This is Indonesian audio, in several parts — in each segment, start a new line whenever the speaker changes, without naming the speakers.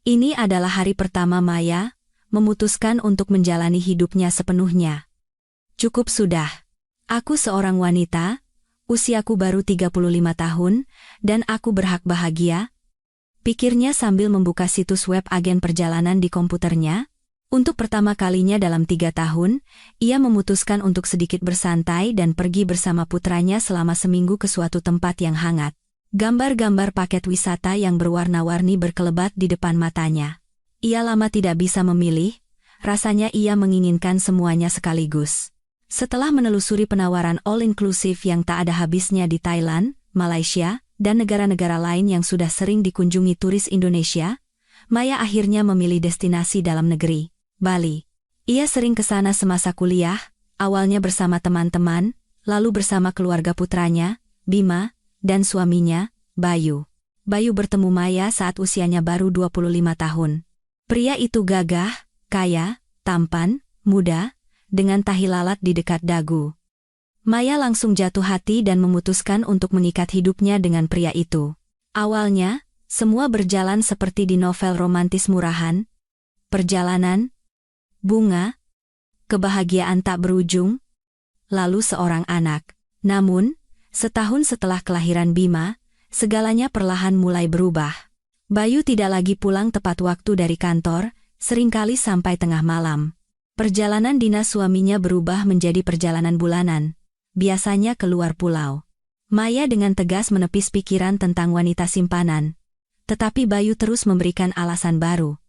Ini adalah hari pertama Maya memutuskan untuk menjalani hidupnya sepenuhnya. Cukup sudah. Aku seorang wanita, usiaku baru 35 tahun, dan aku berhak bahagia, pikirnya sambil membuka situs web agen perjalanan di komputernya. Untuk pertama kalinya dalam 3 tahun, ia memutuskan untuk sedikit bersantai dan pergi bersama putranya selama seminggu ke suatu tempat yang hangat. Gambar-gambar paket wisata yang berwarna-warni berkelebat di depan matanya. Ia lama tidak bisa memilih, rasanya ia menginginkan semuanya sekaligus. Setelah menelusuri penawaran all-inclusive yang tak ada habisnya di Thailand, Malaysia, dan negara-negara lain yang sudah sering dikunjungi turis Indonesia, Maya akhirnya memilih destinasi dalam negeri, Bali. Ia sering ke sana semasa kuliah, awalnya bersama teman-teman, lalu bersama keluarga putranya, Bima, dan suaminya, Bayu. Bayu bertemu Maya saat usianya baru 25 tahun. Pria itu gagah, kaya, tampan, muda, dengan tahi lalat di dekat dagu. Maya langsung jatuh hati dan memutuskan untuk mengikat hidupnya dengan pria itu. Awalnya, semua berjalan seperti di novel romantis murahan. Perjalanan, bunga, kebahagiaan tak berujung, lalu seorang anak. Namun, setahun setelah kelahiran Bima, segalanya perlahan mulai berubah. Bayu tidak lagi pulang tepat waktu dari kantor, seringkali sampai tengah malam. Perjalanan dinas suaminya berubah menjadi perjalanan bulanan, biasanya keluar pulau. Maya dengan tegas menepis pikiran tentang wanita simpanan. Tetapi Bayu terus memberikan alasan baru.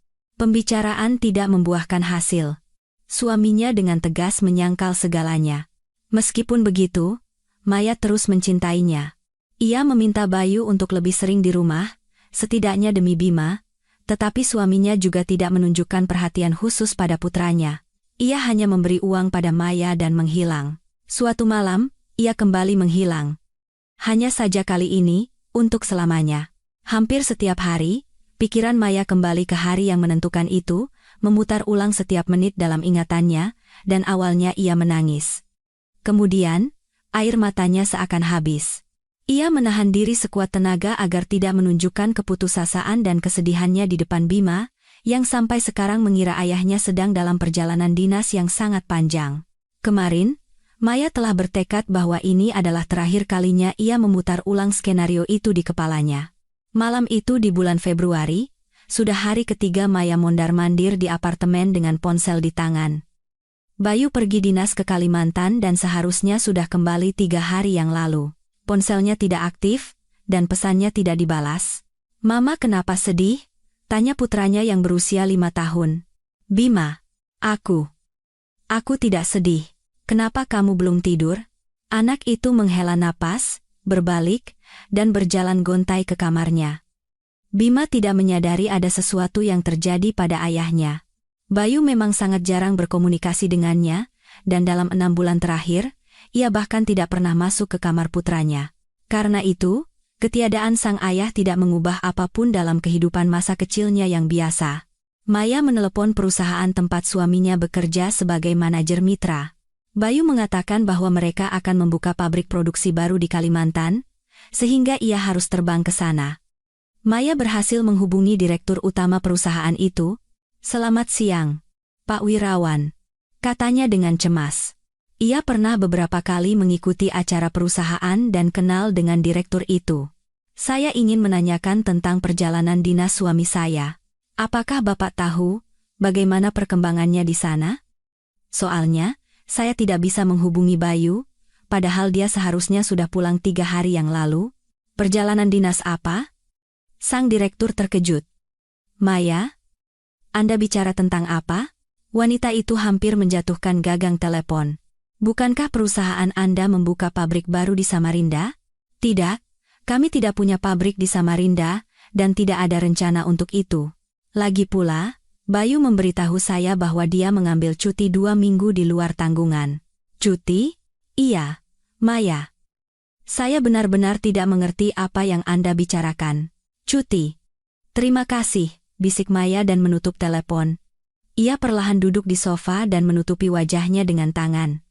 Pembicaraan tidak membuahkan hasil. Suaminya dengan tegas menyangkal segalanya. Meskipun begitu, Maya terus mencintainya. Ia meminta Bayu untuk lebih sering di rumah, setidaknya demi Bima, tetapi suaminya juga tidak menunjukkan perhatian khusus pada putranya. Ia hanya memberi uang pada Maya dan menghilang. Suatu malam, ia kembali menghilang. Hanya saja kali ini, untuk selamanya. Hampir setiap hari, pikiran Maya kembali ke hari yang menentukan itu, memutar ulang setiap menit dalam ingatannya, dan awalnya ia menangis. Kemudian, air matanya seakan habis. Ia menahan diri sekuat tenaga agar tidak menunjukkan keputusasaan dan kesedihannya di depan Bima, yang sampai sekarang mengira ayahnya sedang dalam perjalanan dinas yang sangat panjang. Kemarin, Maya telah bertekad bahwa ini adalah terakhir kalinya ia memutar ulang skenario itu di kepalanya. Malam itu di bulan Februari, sudah hari ketiga Maya mondar-mandir di apartemen dengan ponsel di tangan. Bayu pergi dinas ke Kalimantan dan seharusnya sudah kembali 3 hari yang lalu. Ponselnya tidak aktif, dan pesannya tidak dibalas. "Mama kenapa sedih?" tanya putranya yang berusia 5 tahun. "Bima, aku tidak sedih. Kenapa kamu belum tidur?" Anak itu menghela napas, berbalik, dan berjalan gontai ke kamarnya. Bima tidak menyadari ada sesuatu yang terjadi pada ayahnya. Bayu memang sangat jarang berkomunikasi dengannya, dan dalam 6 bulan terakhir, ia bahkan tidak pernah masuk ke kamar putranya. Karena itu, ketiadaan sang ayah tidak mengubah apapun dalam kehidupan masa kecilnya yang biasa. Maya menelepon perusahaan tempat suaminya bekerja sebagai manajer mitra. Bayu mengatakan bahwa mereka akan membuka pabrik produksi baru di Kalimantan, sehingga ia harus terbang ke sana. Maya berhasil menghubungi direktur utama perusahaan itu. "Selamat siang, Pak Wirawan," katanya dengan cemas. Ia pernah beberapa kali mengikuti acara perusahaan dan kenal dengan direktur itu. "Saya ingin menanyakan tentang perjalanan dinas suami saya. Apakah Bapak tahu bagaimana perkembangannya di sana? Soalnya, saya tidak bisa menghubungi Bayu, padahal dia seharusnya sudah pulang 3 hari yang lalu." "Perjalanan dinas apa?" sang direktur terkejut. "Maya, Anda bicara tentang apa?" Wanita itu hampir menjatuhkan gagang telepon. "Bukankah perusahaan Anda membuka pabrik baru di Samarinda?" "Tidak, kami tidak punya pabrik di Samarinda, dan tidak ada rencana untuk itu. Lagi pula, Bayu memberitahu saya bahwa dia mengambil cuti 2 minggu di luar tanggungan." "Cuti?" "Iya, Maya. Saya benar-benar tidak mengerti apa yang Anda bicarakan." "Cuti." "Terima kasih," bisik Maya dan menutup telepon. Ia perlahan duduk di sofa dan menutupi wajahnya dengan tangan.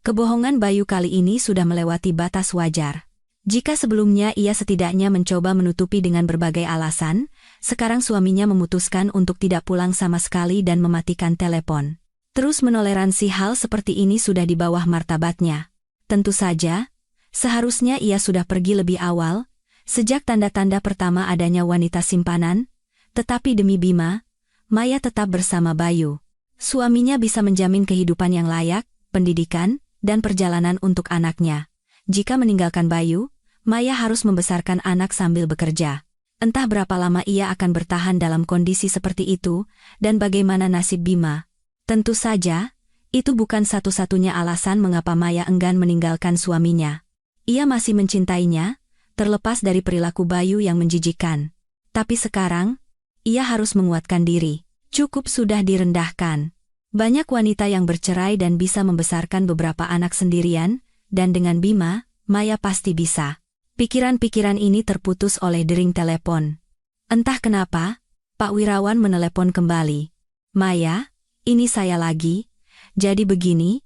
Kebohongan Bayu kali ini sudah melewati batas wajar. Jika sebelumnya ia setidaknya mencoba menutupi dengan berbagai alasan, Sekarang suaminya memutuskan untuk tidak pulang sama sekali dan mematikan telepon. Terus menoleransi hal seperti ini sudah di bawah martabatnya. Tentu saja, seharusnya ia sudah pergi lebih awal, sejak tanda-tanda pertama adanya wanita simpanan, tetapi demi Bima, Maya tetap bersama Bayu. Suaminya bisa menjamin kehidupan yang layak, pendidikan, dan perjalanan untuk anaknya. Jika meninggalkan Bayu, Maya harus membesarkan anak sambil bekerja. Entah berapa lama ia akan bertahan dalam kondisi seperti itu, dan bagaimana nasib Bima. Tentu saja, itu bukan satu-satunya alasan mengapa Maya enggan meninggalkan suaminya. Ia masih mencintainya, terlepas dari perilaku Bayu yang menjijikkan. Tapi sekarang, ia harus menguatkan diri. Cukup sudah direndahkan. Banyak wanita yang bercerai dan bisa membesarkan beberapa anak sendirian, dan dengan Bima, Maya pasti bisa. Pikiran-pikiran ini terputus oleh dering telepon. Entah kenapa, Pak Wirawan menelepon kembali. Maya, ini saya lagi. Jadi begini,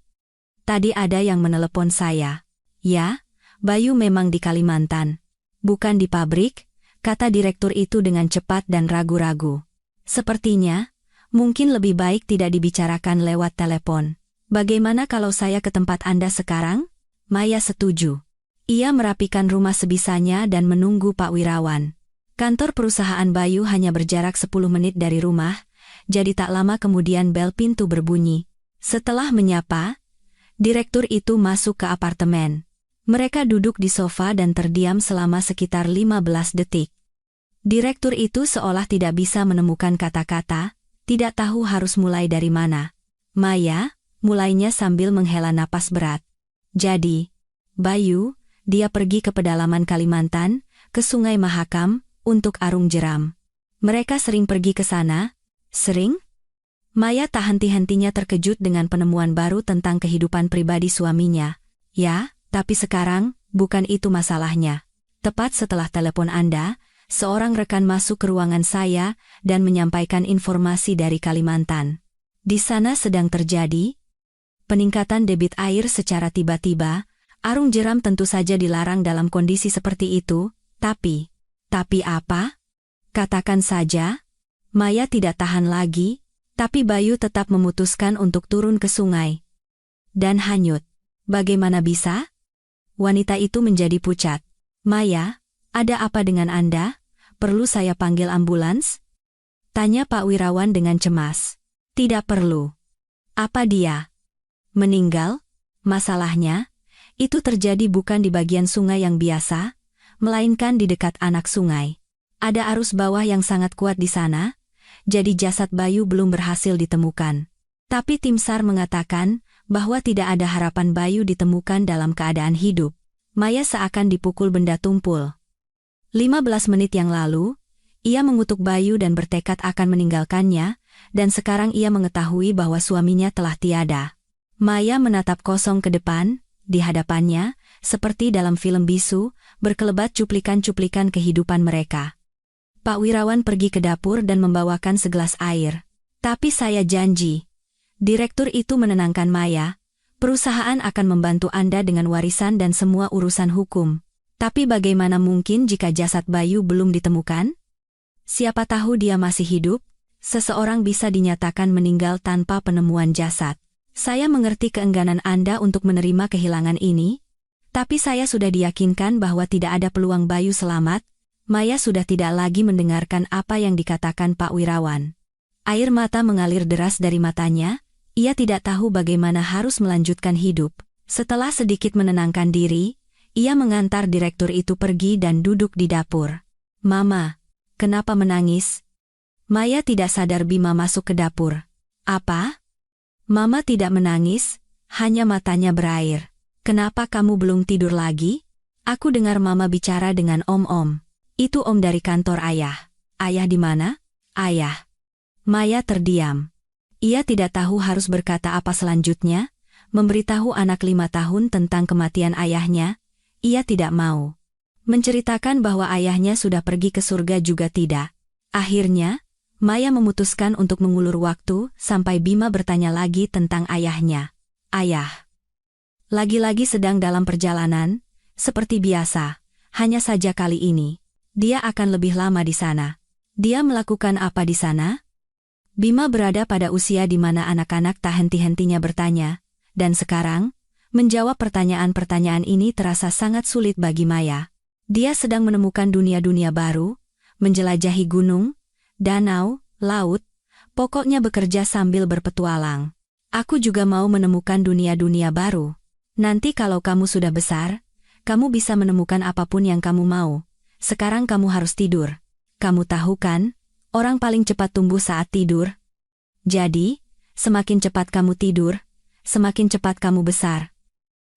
tadi ada yang menelepon saya. Ya, Bayu memang di Kalimantan. Bukan di pabrik, kata direktur itu dengan cepat dan ragu-ragu. Sepertinya, mungkin lebih baik tidak dibicarakan lewat telepon. Bagaimana kalau saya ke tempat Anda sekarang? Maya setuju. Ia merapikan rumah sebisanya dan menunggu Pak Wirawan. Kantor perusahaan Bayu hanya berjarak 10 menit dari rumah, jadi tak lama kemudian bel pintu berbunyi. Setelah menyapa, direktur itu masuk ke apartemen. Mereka duduk di sofa dan terdiam selama sekitar 15 detik. Direktur itu seolah tidak bisa menemukan kata-kata, tidak tahu harus mulai dari mana. Maya, mulainya sambil menghela napas berat. Jadi, Bayu, dia pergi ke pedalaman Kalimantan, ke Sungai Mahakam, untuk arung jeram. Mereka sering pergi ke sana? Sering? Maya tak henti-hentinya terkejut dengan penemuan baru tentang kehidupan pribadi suaminya. Ya, tapi sekarang, bukan itu masalahnya. Tepat setelah telepon Anda, seorang rekan masuk ke ruangan saya dan menyampaikan informasi dari Kalimantan. Di sana sedang terjadi peningkatan debit air secara tiba-tiba. Arung jeram tentu saja dilarang dalam kondisi seperti itu, tapi apa? Katakan saja. Maya tidak tahan lagi, tapi Bayu tetap memutuskan untuk turun ke sungai. Dan hanyut. Bagaimana bisa? Wanita itu menjadi pucat. Maya, ada apa dengan Anda? Perlu saya panggil ambulans? Tanya Pak Wirawan dengan cemas. Tidak perlu. Apa dia meninggal? Masalahnya, itu terjadi bukan di bagian sungai yang biasa, melainkan di dekat anak sungai. Ada arus bawah yang sangat kuat di sana, jadi jasad Bayu belum berhasil ditemukan. Tapi tim SAR mengatakan bahwa tidak ada harapan Bayu ditemukan dalam keadaan hidup. Maya seakan dipukul benda tumpul. 15 menit yang lalu, ia mengutuk Bayu dan bertekad akan meninggalkannya, dan sekarang ia mengetahui bahwa suaminya telah tiada. Maya menatap kosong ke depan, di hadapannya, seperti dalam film bisu, berkelebat cuplikan-cuplikan kehidupan mereka. Pak Wirawan pergi ke dapur dan membawakan segelas air. Tapi saya janji. Direktur itu menenangkan Maya, perusahaan akan membantu Anda dengan warisan dan semua urusan hukum. Tapi bagaimana mungkin jika jasad Bayu belum ditemukan? Siapa tahu dia masih hidup? Seseorang bisa dinyatakan meninggal tanpa penemuan jasad. Saya mengerti keengganan Anda untuk menerima kehilangan ini, tapi saya sudah diyakinkan bahwa tidak ada peluang Bayu selamat. Maya sudah tidak lagi mendengarkan apa yang dikatakan Pak Wirawan. Air mata mengalir deras dari matanya, ia tidak tahu bagaimana harus melanjutkan hidup. Setelah sedikit menenangkan diri, ia mengantar direktur itu pergi dan duduk di dapur. Mama, kenapa menangis? Maya tidak sadar Bima masuk ke dapur. Apa? Mama tidak menangis, hanya matanya berair. Kenapa kamu belum tidur lagi? Aku dengar Mama bicara dengan Om-Om. Itu Om dari kantor Ayah. Ayah di mana? Ayah. Maya terdiam. Ia tidak tahu harus berkata apa selanjutnya, memberitahu anak 5 tahun tentang kematian ayahnya. Ia tidak mau menceritakan bahwa ayahnya sudah pergi ke surga juga tidak. Akhirnya, Maya memutuskan untuk mengulur waktu sampai Bima bertanya lagi tentang ayahnya. Ayah. Lagi-lagi sedang dalam perjalanan, seperti biasa, hanya saja kali ini, dia akan lebih lama di sana. Dia melakukan apa di sana? Bima berada pada usia di mana anak-anak tak henti-hentinya bertanya, dan sekarang, menjawab pertanyaan-pertanyaan ini terasa sangat sulit bagi Maya. Dia sedang menemukan dunia-dunia baru, menjelajahi gunung, danau, laut, pokoknya bekerja sambil berpetualang. Aku juga mau menemukan dunia-dunia baru. Nanti kalau kamu sudah besar, kamu bisa menemukan apapun yang kamu mau. Sekarang kamu harus tidur. Kamu tahu kan, orang paling cepat tumbuh saat tidur. Jadi, semakin cepat kamu tidur, semakin cepat kamu besar.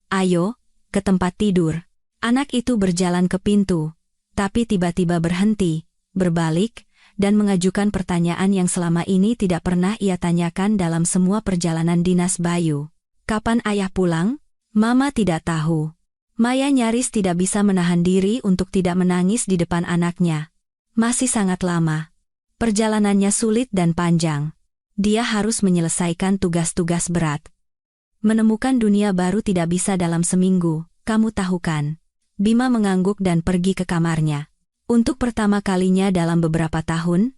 Ayo, ke tempat tidur. Anak itu berjalan ke pintu, tapi tiba-tiba berhenti, berbalik, dan mengajukan pertanyaan yang selama ini tidak pernah ia tanyakan dalam semua perjalanan dinas Bayu. Kapan ayah pulang? Mama tidak tahu. Maya nyaris tidak bisa menahan diri untuk tidak menangis di depan anaknya. Masih sangat lama. Perjalanannya sulit dan panjang. Dia harus menyelesaikan tugas-tugas berat. Menemukan dunia baru tidak bisa dalam seminggu, kamu tahu kan? Bima mengangguk dan pergi ke kamarnya. Untuk pertama kalinya dalam beberapa tahun,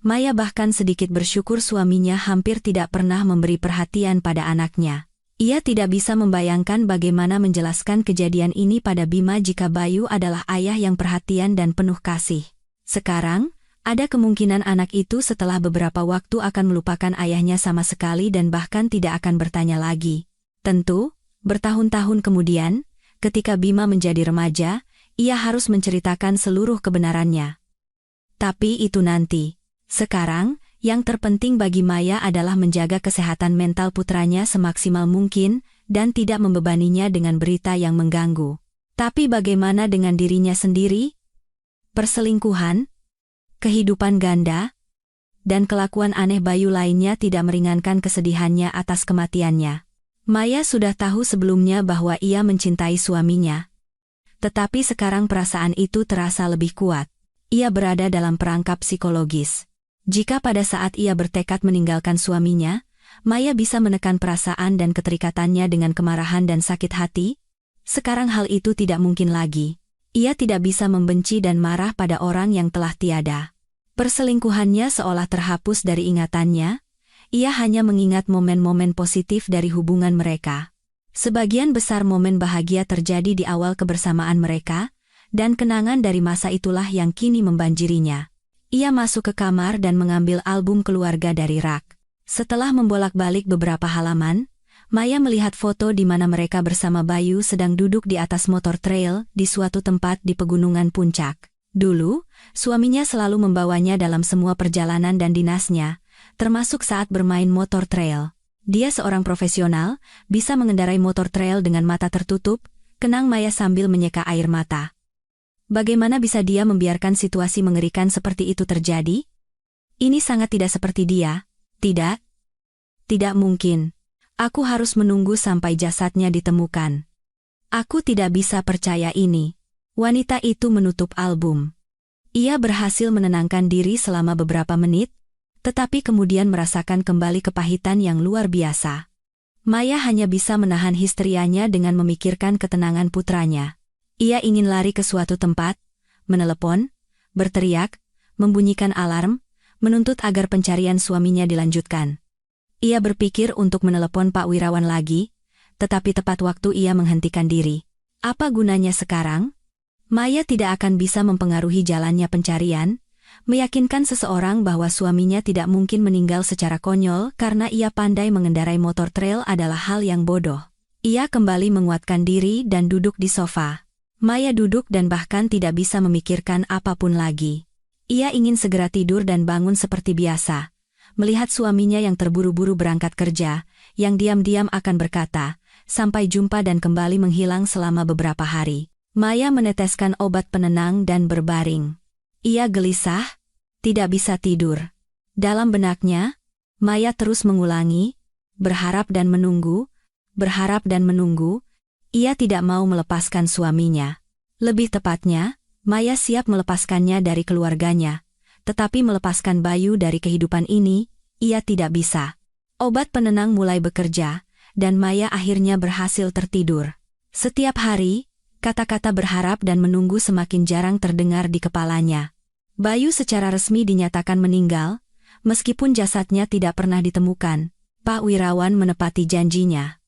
Maya bahkan sedikit bersyukur suaminya hampir tidak pernah memberi perhatian pada anaknya. Ia tidak bisa membayangkan bagaimana menjelaskan kejadian ini pada Bima jika Bayu adalah ayah yang perhatian dan penuh kasih. Sekarang, ada kemungkinan anak itu setelah beberapa waktu akan melupakan ayahnya sama sekali dan bahkan tidak akan bertanya lagi. Tentu, bertahun-tahun kemudian, ketika Bima menjadi remaja, ia harus menceritakan seluruh kebenarannya. Tapi itu nanti. Sekarang, yang terpenting bagi Maya adalah menjaga kesehatan mental putranya semaksimal mungkin dan tidak membebaninya dengan berita yang mengganggu. Tapi bagaimana dengan dirinya sendiri? Perselingkuhan, kehidupan ganda, dan kelakuan aneh Bayu lainnya tidak meringankan kesedihannya atas kematiannya. Maya sudah tahu sebelumnya bahwa ia mencintai suaminya. Tetapi sekarang perasaan itu terasa lebih kuat. Ia berada dalam perangkap psikologis. Jika pada saat ia bertekad meninggalkan suaminya, Maya bisa menekan perasaan dan keterikatannya dengan kemarahan dan sakit hati, sekarang hal itu tidak mungkin lagi. Ia tidak bisa membenci dan marah pada orang yang telah tiada. Perselingkuhannya seolah terhapus dari ingatannya, ia hanya mengingat momen-momen positif dari hubungan mereka. Sebagian besar momen bahagia terjadi di awal kebersamaan mereka, dan kenangan dari masa itulah yang kini membanjirinya. Ia masuk ke kamar dan mengambil album keluarga dari rak. Setelah membolak-balik beberapa halaman, Maya melihat foto di mana mereka bersama Bayu sedang duduk di atas motor trail di suatu tempat di pegunungan puncak. Dulu, suaminya selalu membawanya dalam semua perjalanan dan dinasnya, termasuk saat bermain motor trail. Dia seorang profesional, bisa mengendarai motor trail dengan mata tertutup, kenang Maya sambil menyeka air mata. Bagaimana bisa dia membiarkan situasi mengerikan seperti itu terjadi? Ini sangat tidak seperti dia. Tidak. Tidak mungkin. Aku harus menunggu sampai jasadnya ditemukan. Aku tidak bisa percaya ini. Wanita itu menutup album. Ia berhasil menenangkan diri selama beberapa menit, tetapi kemudian merasakan kembali kepahitan yang luar biasa. Maya hanya bisa menahan histerianya dengan memikirkan ketenangan putranya. Ia ingin lari ke suatu tempat, menelepon, berteriak, membunyikan alarm, menuntut agar pencarian suaminya dilanjutkan. Ia berpikir untuk menelepon Pak Wirawan lagi, tetapi tepat waktu ia menghentikan diri. Apa gunanya sekarang? Maya tidak akan bisa mempengaruhi jalannya pencarian, meyakinkan seseorang bahwa suaminya tidak mungkin meninggal secara konyol karena ia pandai mengendarai motor trail adalah hal yang bodoh. Ia kembali menguatkan diri dan duduk di sofa. Maya duduk dan bahkan tidak bisa memikirkan apapun lagi. Ia ingin segera tidur dan bangun seperti biasa. Melihat suaminya yang terburu-buru berangkat kerja, yang diam-diam akan berkata, "Sampai jumpa," dan kembali menghilang selama beberapa hari. Maya meneteskan obat penenang dan berbaring. Ia gelisah, tidak bisa tidur. Dalam benaknya, Maya terus mengulangi, berharap dan menunggu, berharap dan menunggu. Ia tidak mau melepaskan suaminya. Lebih tepatnya, Maya siap melepaskannya dari keluarganya, tetapi melepaskan Bayu dari kehidupan ini, ia tidak bisa. Obat penenang mulai bekerja, dan Maya akhirnya berhasil tertidur. Setiap hari, kata-kata berharap dan menunggu semakin jarang terdengar di kepalanya. Bayu secara resmi dinyatakan meninggal, meskipun jasadnya tidak pernah ditemukan. Pak Wirawan menepati janjinya.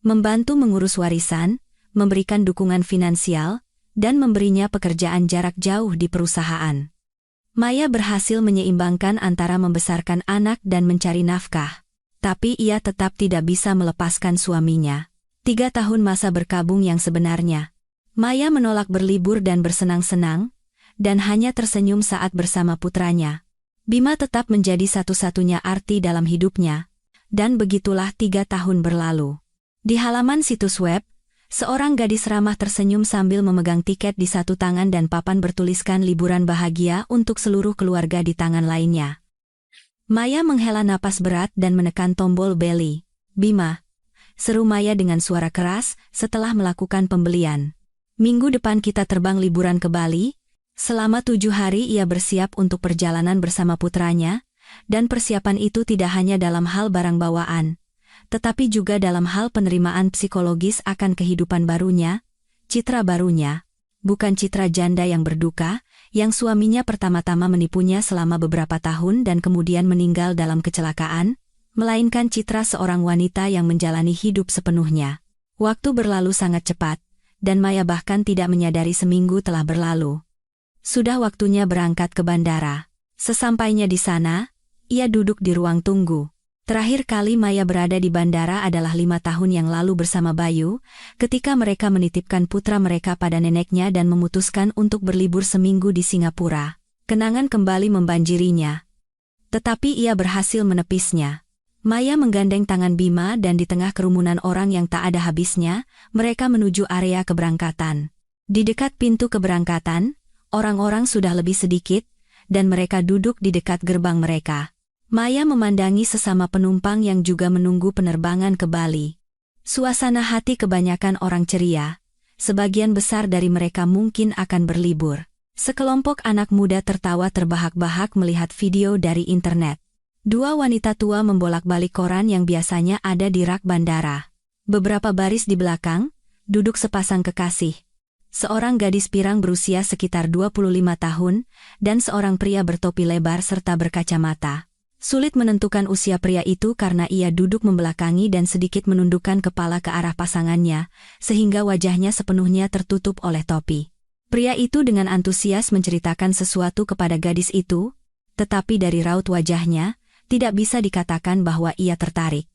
Membantu mengurus warisan, memberikan dukungan finansial, dan memberinya pekerjaan jarak jauh di perusahaan. Maya berhasil menyeimbangkan antara membesarkan anak dan mencari nafkah. Tapi ia tetap tidak bisa melepaskan suaminya. 3 tahun masa berkabung yang sebenarnya. Maya menolak berlibur dan bersenang-senang, dan hanya tersenyum saat bersama putranya. Bima tetap menjadi satu-satunya arti dalam hidupnya. Dan begitulah 3 tahun berlalu. Di halaman situs web, seorang gadis ramah tersenyum sambil memegang tiket di satu tangan dan papan bertuliskan liburan bahagia untuk seluruh keluarga di tangan lainnya. Maya menghela napas berat dan menekan tombol beli. "Bima," seru Maya dengan suara keras setelah melakukan pembelian. "Minggu depan kita terbang liburan ke Bali." Selama 7 hari ia bersiap untuk perjalanan bersama putranya, dan persiapan itu tidak hanya dalam hal barang bawaan, tetapi juga dalam hal penerimaan psikologis akan kehidupan barunya, citra barunya, bukan citra janda yang berduka, yang suaminya pertama-tama menipunya selama beberapa tahun dan kemudian meninggal dalam kecelakaan, melainkan citra seorang wanita yang menjalani hidup sepenuhnya. Waktu berlalu sangat cepat, dan Maya bahkan tidak menyadari seminggu telah berlalu. Sudah waktunya berangkat ke bandara. Sesampainya di sana, ia duduk di ruang tunggu. Terakhir kali Maya berada di bandara adalah 5 tahun yang lalu bersama Bayu, ketika mereka menitipkan putra mereka pada neneknya dan memutuskan untuk berlibur seminggu di Singapura. Kenangan kembali membanjirinya. Tetapi ia berhasil menepisnya. Maya menggandeng tangan Bima dan di tengah kerumunan orang yang tak ada habisnya, mereka menuju area keberangkatan. Di dekat pintu keberangkatan, orang-orang sudah lebih sedikit, dan mereka duduk di dekat gerbang mereka. Maya memandangi sesama penumpang yang juga menunggu penerbangan ke Bali. Suasana hati kebanyakan orang ceria. Sebagian besar dari mereka mungkin akan berlibur. Sekelompok anak muda tertawa terbahak-bahak melihat video dari internet. 2 wanita tua membolak-balik koran yang biasanya ada di rak bandara. Beberapa baris di belakang, duduk sepasang kekasih. Seorang gadis pirang berusia sekitar 25 tahun, dan seorang pria bertopi lebar serta berkacamata. Sulit menentukan usia pria itu karena ia duduk membelakangi dan sedikit menundukkan kepala ke arah pasangannya, sehingga wajahnya sepenuhnya tertutup oleh topi. Pria itu dengan antusias menceritakan sesuatu kepada gadis itu, tetapi dari raut wajahnya, tidak bisa dikatakan bahwa ia tertarik.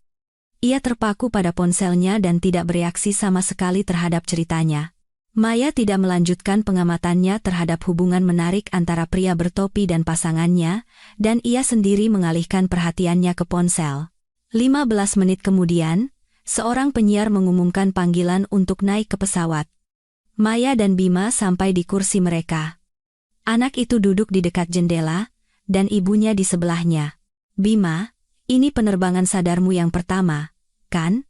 Ia terpaku pada ponselnya dan tidak bereaksi sama sekali terhadap ceritanya. Maya tidak melanjutkan pengamatannya terhadap hubungan menarik antara pria bertopi dan pasangannya, dan ia sendiri mengalihkan perhatiannya ke ponsel. 15 menit kemudian, seorang penyiar mengumumkan panggilan untuk naik ke pesawat. Maya dan Bima sampai di kursi mereka. Anak itu duduk di dekat jendela, dan ibunya di sebelahnya. "Bima, ini penerbangan sadarmu yang pertama, kan?"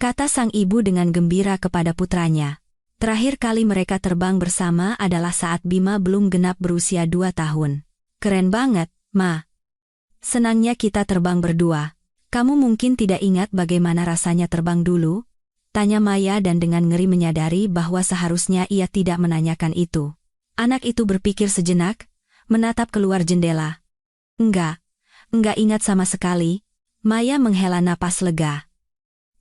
kata sang ibu dengan gembira kepada putranya. Terakhir kali mereka terbang bersama adalah saat Bima belum genap berusia 2 tahun. "Keren banget, Ma. Senangnya kita terbang berdua. Kamu mungkin tidak ingat bagaimana rasanya terbang dulu?" tanya Maya dan dengan ngeri menyadari bahwa seharusnya ia tidak menanyakan itu. Anak itu berpikir sejenak, menatap keluar jendela. Enggak ingat sama sekali." Maya menghela napas lega.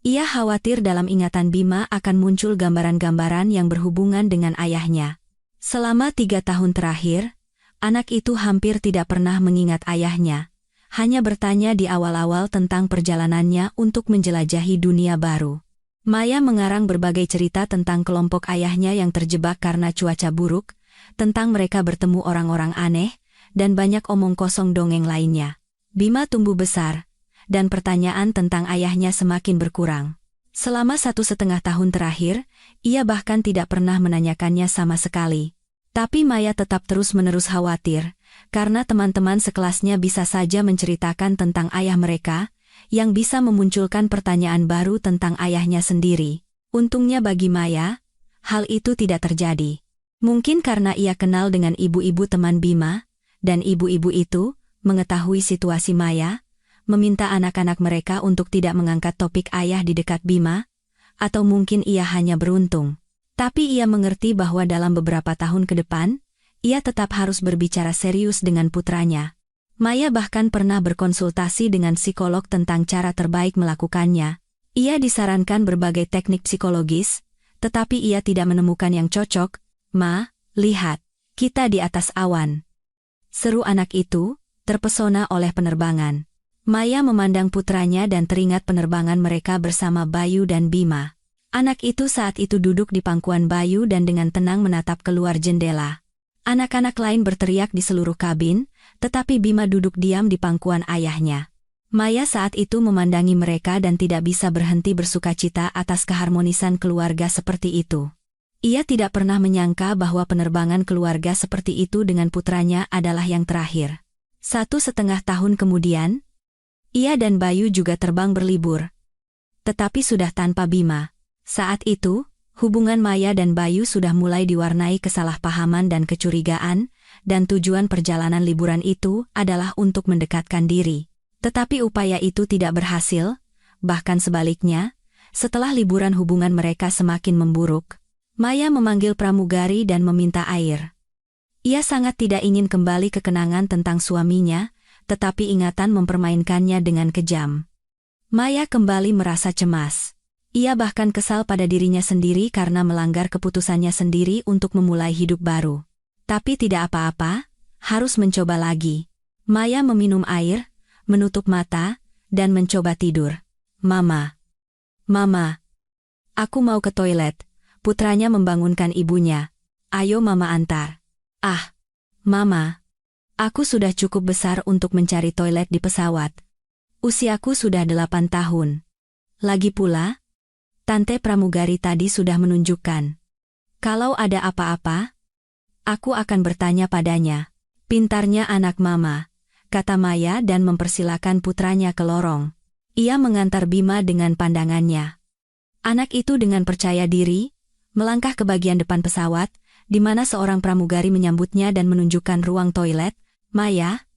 Ia khawatir dalam ingatan Bima akan muncul gambaran-gambaran yang berhubungan dengan ayahnya. Selama 3 tahun terakhir, anak itu hampir tidak pernah mengingat ayahnya, hanya bertanya di awal-awal tentang perjalanannya untuk menjelajahi dunia baru. Maya mengarang berbagai cerita tentang kelompok ayahnya yang terjebak karena cuaca buruk, tentang mereka bertemu orang-orang aneh, dan banyak omong kosong dongeng lainnya. Bima tumbuh besar, dan pertanyaan tentang ayahnya semakin berkurang. Selama 1,5 tahun terakhir, ia bahkan tidak pernah menanyakannya sama sekali. Tapi Maya tetap terus-menerus khawatir, karena teman-teman sekelasnya bisa saja menceritakan tentang ayah mereka, yang bisa memunculkan pertanyaan baru tentang ayahnya sendiri. Untungnya bagi Maya, hal itu tidak terjadi. Mungkin karena ia kenal dengan ibu-ibu teman Bima, dan ibu-ibu itu, mengetahui situasi Maya, meminta anak-anak mereka untuk tidak mengangkat topik ayah di dekat Bima, atau mungkin ia hanya beruntung. Tapi ia mengerti bahwa dalam beberapa tahun ke depan, ia tetap harus berbicara serius dengan putranya. Maya bahkan pernah berkonsultasi dengan psikolog tentang cara terbaik melakukannya. Ia disarankan berbagai teknik psikologis, tetapi ia tidak menemukan yang cocok. "Ma, lihat, kita di atas awan," seru anak itu, terpesona oleh penerbangan. Maya memandang putranya dan teringat penerbangan mereka bersama Bayu dan Bima. Anak itu saat itu duduk di pangkuan Bayu dan dengan tenang menatap keluar jendela. Anak-anak lain berteriak di seluruh kabin, tetapi Bima duduk diam di pangkuan ayahnya. Maya saat itu memandangi mereka dan tidak bisa berhenti bersukacita atas keharmonisan keluarga seperti itu. Ia tidak pernah menyangka bahwa penerbangan keluarga seperti itu dengan putranya adalah yang terakhir. 1,5 tahun kemudian, ia dan Bayu juga terbang berlibur. Tetapi sudah tanpa Bima. Saat itu, hubungan Maya dan Bayu sudah mulai diwarnai kesalahpahaman dan kecurigaan, dan tujuan perjalanan liburan itu adalah untuk mendekatkan diri. Tetapi upaya itu tidak berhasil, bahkan sebaliknya, setelah liburan hubungan mereka semakin memburuk. Maya memanggil pramugari dan meminta air. Ia sangat tidak ingin kembali ke kenangan tentang suaminya, tetapi ingatan mempermainkannya dengan kejam. Maya kembali merasa cemas. Ia bahkan kesal pada dirinya sendiri karena melanggar keputusannya sendiri untuk memulai hidup baru. Tapi tidak apa-apa, harus mencoba lagi. Maya meminum air, menutup mata, dan mencoba tidur. "Mama. Mama. Aku mau ke toilet." Putranya membangunkan ibunya. "Ayo mama antar." "Ah, Mama. Aku sudah cukup besar untuk mencari toilet di pesawat. Usiaku sudah 8 tahun. Lagi pula, Tante pramugari tadi sudah menunjukkan. Kalau ada apa-apa, aku akan bertanya padanya." "Pintarnya anak Mama," kata Maya dan mempersilakan putranya ke lorong. Ia mengantar Bima dengan pandangannya. Anak itu dengan percaya diri, melangkah ke bagian depan pesawat, di mana seorang pramugari menyambutnya dan menunjukkan ruang toilet. Maya,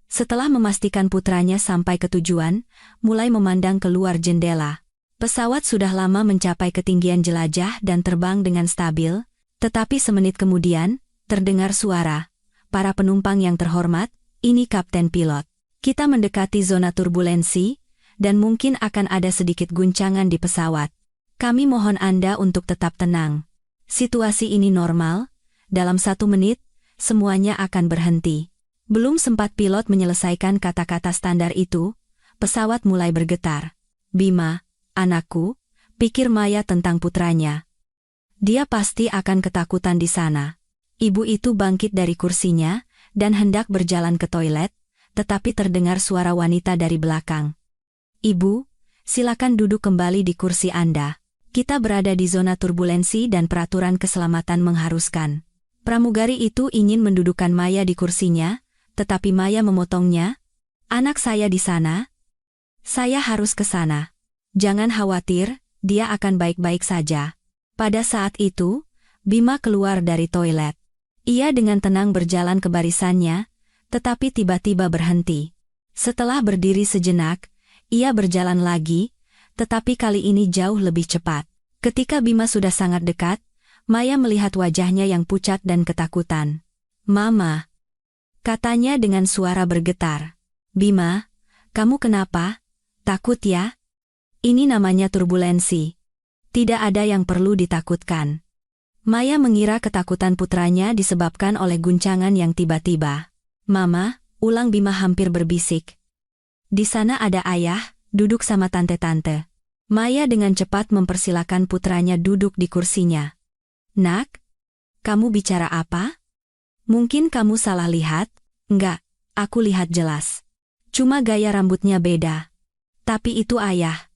setelah memastikan putranya sampai ke tujuan, mulai memandang keluar jendela. Pesawat sudah lama mencapai ketinggian jelajah dan terbang dengan stabil, tetapi semenit kemudian, terdengar suara, "Para penumpang yang terhormat, ini Kapten Pilot. Kita mendekati zona turbulensi, dan mungkin akan ada sedikit guncangan di pesawat. Kami mohon Anda untuk tetap tenang. Situasi ini normal, dalam 1 menit, semuanya akan berhenti." Belum sempat pilot menyelesaikan kata-kata standar itu, pesawat mulai bergetar. "Bima, anakku," pikir Maya tentang putranya. Dia pasti akan ketakutan di sana. Ibu itu bangkit dari kursinya, dan hendak berjalan ke toilet, tetapi terdengar suara wanita dari belakang. "Ibu, silakan duduk kembali di kursi Anda. Kita berada di zona turbulensi dan peraturan keselamatan mengharuskan." Pramugari itu ingin mendudukkan Maya di kursinya, tetapi Maya memotongnya. "Anak saya di sana. Saya harus ke sana. Jangan khawatir, dia akan baik-baik saja." Pada saat itu, Bima keluar dari toilet. Ia dengan tenang berjalan ke barisannya, tetapi tiba-tiba berhenti. Setelah berdiri sejenak, ia berjalan lagi, tetapi kali ini jauh lebih cepat. Ketika Bima sudah sangat dekat, Maya melihat wajahnya yang pucat dan ketakutan. "Mama," katanya dengan suara bergetar. "Bima, kamu kenapa? Takut ya? Ini namanya turbulensi. Tidak ada yang perlu ditakutkan." Maya mengira ketakutan putranya disebabkan oleh guncangan yang tiba-tiba. "Mama," ulang Bima hampir berbisik. "Di sana ada ayah, duduk sama tante-tante." Maya dengan cepat mempersilakan putranya duduk di kursinya. "Nak, kamu bicara apa? Mungkin kamu salah lihat." "Enggak, aku lihat jelas. Cuma gaya rambutnya beda. Tapi itu ayah.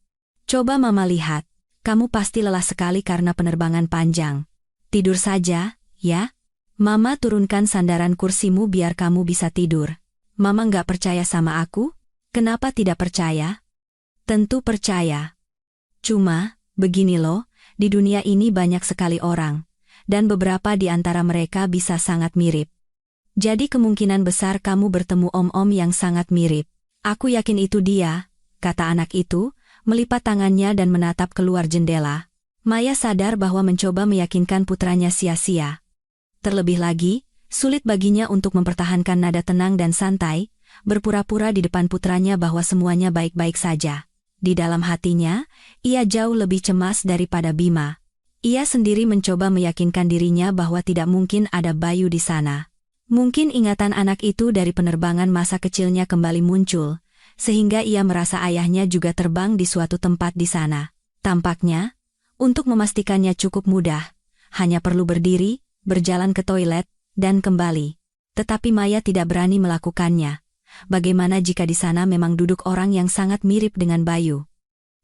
Coba Mama lihat, kamu pasti lelah sekali karena penerbangan panjang. Tidur saja, ya." "Mama turunkan sandaran kursimu biar kamu bisa tidur." "Mama nggak percaya sama aku?" "Kenapa tidak percaya?" "Tentu percaya. Cuma, begini loh, di dunia ini banyak sekali orang, dan beberapa di antara mereka bisa sangat mirip. Jadi kemungkinan besar kamu bertemu om-om yang sangat mirip." "Aku yakin itu dia," kata anak itu, melipat tangannya dan menatap keluar jendela. Maya sadar bahwa mencoba meyakinkan putranya sia-sia. Terlebih lagi, Sulit baginya untuk mempertahankan nada tenang dan santai, berpura-pura di depan putranya bahwa semuanya baik-baik saja. Di dalam hatinya, ia jauh lebih cemas daripada Bima. Ia sendiri mencoba meyakinkan dirinya bahwa tidak mungkin ada Bayu di sana. Mungkin ingatan anak itu dari penerbangan masa kecilnya kembali muncul, sehingga ia merasa ayahnya juga terbang di suatu tempat di sana. Tampaknya, untuk memastikannya cukup mudah, hanya perlu berdiri, berjalan ke toilet, dan kembali. Tetapi Maya tidak berani melakukannya. Bagaimana jika di sana memang duduk orang yang sangat mirip dengan Bayu?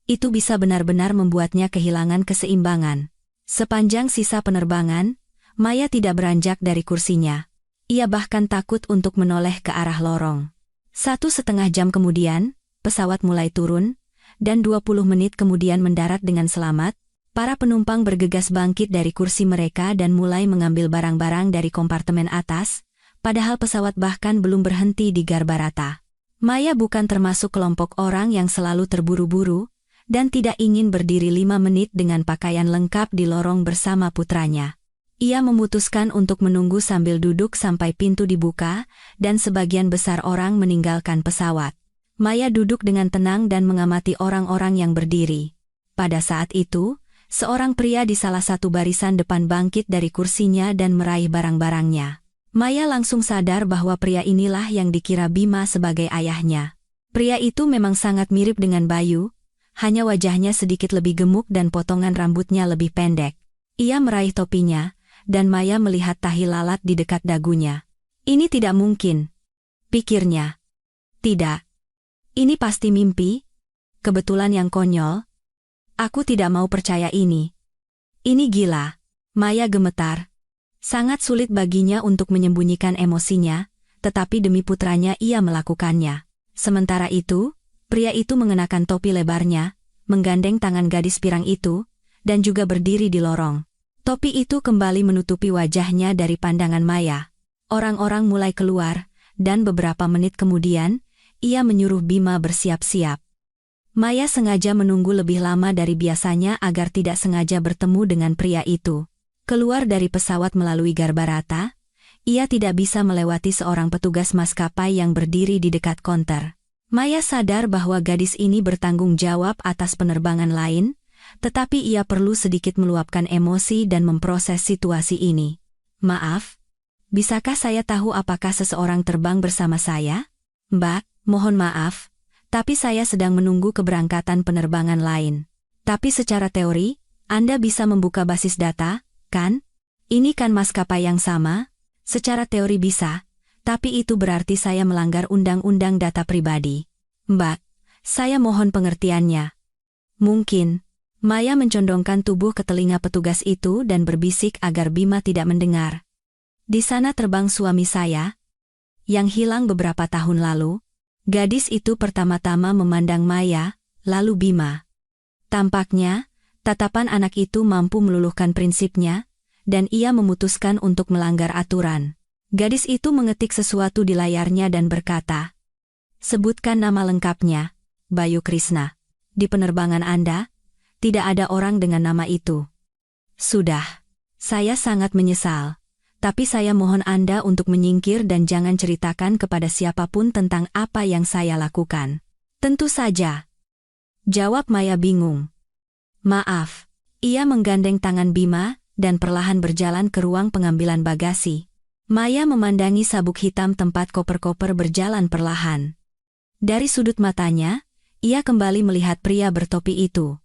Itu bisa benar-benar membuatnya kehilangan keseimbangan. Sepanjang sisa penerbangan, Maya tidak beranjak dari kursinya. Ia bahkan takut untuk menoleh ke arah lorong. 1,5 jam kemudian, pesawat mulai turun, dan 20 menit kemudian mendarat dengan selamat. Para penumpang bergegas bangkit dari kursi mereka dan mulai mengambil barang-barang dari kompartemen atas, padahal pesawat bahkan belum berhenti di Garbarata. Maya bukan termasuk kelompok orang yang selalu terburu-buru, dan tidak ingin berdiri 5 menit dengan pakaian lengkap di lorong bersama putranya. Ia memutuskan untuk menunggu sambil duduk sampai pintu dibuka, dan sebagian besar orang meninggalkan pesawat. Maya duduk dengan tenang dan mengamati orang-orang yang berdiri. Pada saat itu, seorang pria di salah satu barisan depan bangkit dari kursinya dan meraih barang-barangnya. Maya langsung sadar bahwa pria inilah yang dikira Bima sebagai ayahnya. Pria itu memang sangat mirip dengan Bayu, hanya wajahnya sedikit lebih gemuk dan potongan rambutnya lebih pendek. Ia meraih topinya, dan Maya melihat tahi lalat di dekat dagunya. Ini tidak mungkin, pikirnya. Tidak. Ini pasti mimpi. Kebetulan yang konyol. Aku tidak mau percaya ini. Ini gila. Maya gemetar. Sangat sulit baginya untuk menyembunyikan emosinya, tetapi demi putranya ia melakukannya. Sementara itu, pria itu mengenakan topi lebarnya, menggandeng tangan gadis pirang itu, dan juga berdiri di lorong. Topi itu kembali menutupi wajahnya dari pandangan Maya. Orang-orang mulai keluar, dan beberapa menit kemudian, ia menyuruh Bima bersiap-siap. Maya sengaja menunggu lebih lama dari biasanya agar tidak sengaja bertemu dengan pria itu. Keluar dari pesawat melalui Garbarata, ia tidak bisa melewati seorang petugas maskapai yang berdiri di dekat konter. Maya sadar bahwa gadis ini bertanggung jawab atas penerbangan lain, tetapi ia perlu sedikit meluapkan emosi dan memproses situasi ini. Maaf, bisakah saya tahu apakah seseorang terbang bersama saya? Mbak, mohon maaf, tapi saya sedang menunggu keberangkatan penerbangan lain. Tapi secara teori, Anda bisa membuka basis data, kan? Ini kan maskapai yang sama? Secara teori bisa. Tapi itu berarti saya melanggar undang-undang data pribadi. Mbak, saya mohon pengertiannya. Mungkin. Maya mencondongkan tubuh ke telinga petugas itu dan berbisik agar Bima tidak mendengar. Di sana terbang suami saya, yang hilang beberapa tahun lalu. Gadis itu pertama-tama memandang Maya, lalu Bima. Tampaknya, tatapan anak itu mampu meluluhkan prinsipnya, dan ia memutuskan untuk melanggar aturan. Gadis itu mengetik sesuatu di layarnya dan berkata, "Sebutkan nama lengkapnya, Bayu Krishna. Di penerbangan Anda, tidak ada orang dengan nama itu." Sudah. Saya sangat menyesal. Tapi saya mohon Anda untuk menyingkir dan jangan ceritakan kepada siapapun tentang apa yang saya lakukan. Tentu saja. Jawab Maya bingung. Maaf. Ia menggandeng tangan Bima dan perlahan berjalan ke ruang pengambilan bagasi. Maya memandangi sabuk hitam tempat koper-koper berjalan perlahan. Dari sudut matanya, ia kembali melihat pria bertopi itu.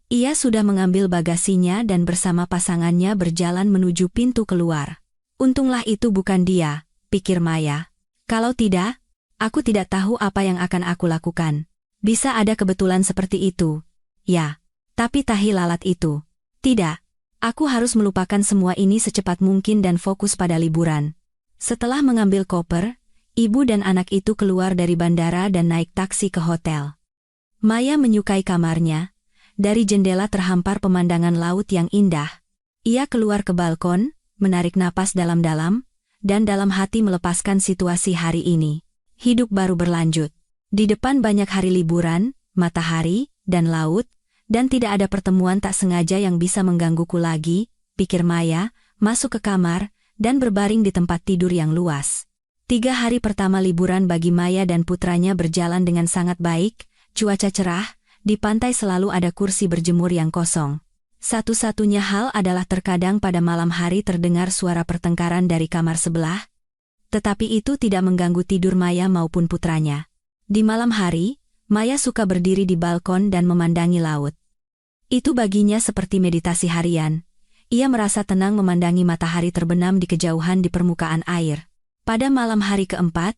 Ia sudah mengambil bagasinya dan bersama pasangannya berjalan menuju pintu keluar. Untunglah itu bukan dia, pikir Maya. Kalau tidak, aku tidak tahu apa yang akan aku lakukan. Bisa ada kebetulan seperti itu. Ya, tapi tahi lalat itu. Tidak. Aku harus melupakan semua ini secepat mungkin dan fokus pada liburan. Setelah mengambil koper, ibu dan anak itu keluar dari bandara dan naik taksi ke hotel. Maya menyukai kamarnya. Dari jendela terhampar pemandangan laut yang indah. Ia keluar ke balkon, menarik napas dalam-dalam, dan dalam hati melepaskan situasi hari ini. Hidup baru berlanjut. Di depan banyak hari liburan, matahari, dan laut, dan tidak ada pertemuan tak sengaja yang bisa menggangguku lagi, pikir Maya, masuk ke kamar, dan berbaring di tempat tidur yang luas. 3 hari pertama liburan bagi Maya dan putranya berjalan dengan sangat baik, cuaca cerah, di pantai selalu ada kursi berjemur yang kosong. Satu-satunya hal adalah terkadang pada malam hari terdengar suara pertengkaran dari kamar sebelah, tetapi itu tidak mengganggu tidur Maya maupun putranya. Di malam hari, Maya suka berdiri di balkon dan memandangi laut. Itu baginya seperti meditasi harian. Ia merasa tenang memandangi matahari terbenam di kejauhan di permukaan air. Pada malam hari keempat,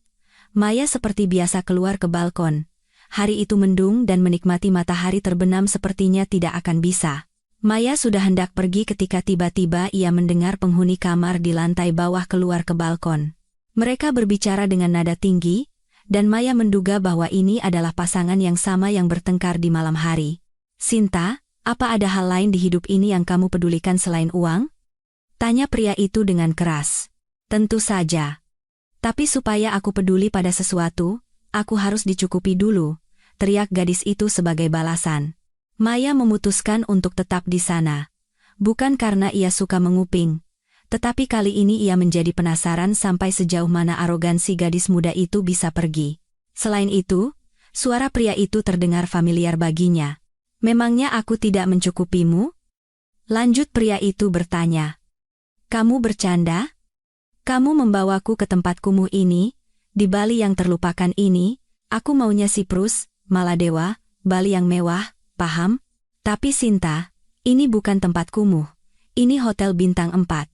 Maya seperti biasa keluar ke balkon. Hari itu mendung dan menikmati matahari terbenam sepertinya tidak akan bisa. Maya sudah hendak pergi ketika tiba-tiba ia mendengar penghuni kamar di lantai bawah keluar ke balkon. Mereka berbicara dengan nada tinggi, dan Maya menduga bahwa ini adalah pasangan yang sama yang bertengkar di malam hari. "Sinta, apa ada hal lain di hidup ini yang kamu pedulikan selain uang?" tanya pria itu dengan keras. "Tentu saja. Tapi supaya aku peduli pada sesuatu, aku harus dicukupi dulu," teriak gadis itu sebagai balasan. Maya memutuskan untuk tetap di sana. Bukan karena ia suka menguping, tetapi kali ini ia menjadi penasaran sampai sejauh mana arogansi gadis muda itu bisa pergi. Selain itu, suara pria itu terdengar familiar baginya. "Memangnya aku tidak mencukupimu?" lanjut pria itu bertanya. "Kamu bercanda? Kamu membawaku ke tempat kumuh ini, di Bali yang terlupakan ini, aku maunya Siprus, Maladewa, Bali yang mewah, paham? Tapi Sinta, ini bukan tempat kumuh, ini hotel bintang 4.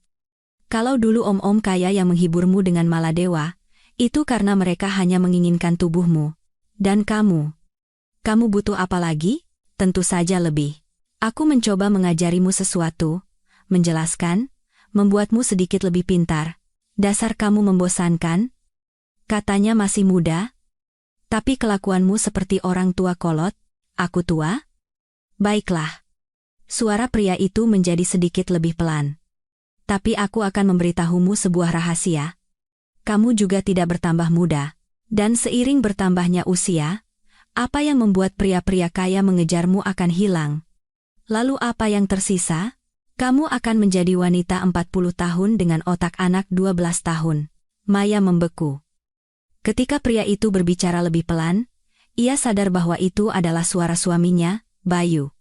Kalau dulu om-om kaya yang menghiburmu dengan Maladewa, itu karena mereka hanya menginginkan tubuhmu. Dan kamu butuh apa lagi? Tentu saja lebih. Aku mencoba mengajarimu sesuatu, menjelaskan, membuatmu sedikit lebih pintar. Dasar kamu membosankan? Katanya masih muda, tapi kelakuanmu seperti orang tua kolot. Aku tua? Baiklah." Suara pria itu menjadi sedikit lebih pelan. "Tapi aku akan memberitahumu sebuah rahasia. Kamu juga tidak bertambah muda. Dan seiring bertambahnya usia, apa yang membuat pria-pria kaya mengejarmu akan hilang. Lalu apa yang tersisa? Kamu akan menjadi wanita 40 tahun dengan otak anak 12 tahun. Maya membeku. Ketika pria itu berbicara lebih pelan, ia sadar bahwa itu adalah suara suaminya, Bayu.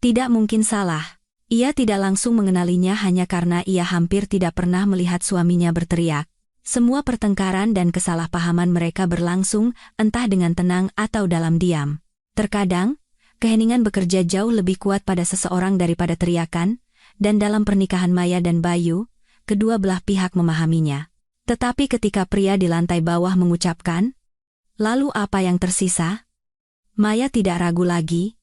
Tidak mungkin salah. Ia tidak langsung mengenalinya hanya karena ia hampir tidak pernah melihat suaminya berteriak. Semua pertengkaran dan kesalahpahaman mereka berlangsung, entah dengan tenang atau dalam diam. Terkadang, keheningan bekerja jauh lebih kuat pada seseorang daripada teriakan, dan dalam pernikahan Maya dan Bayu, kedua belah pihak memahaminya. Tetapi ketika pria di lantai bawah mengucapkan, "Lalu apa yang tersisa?" Maya tidak ragu lagi.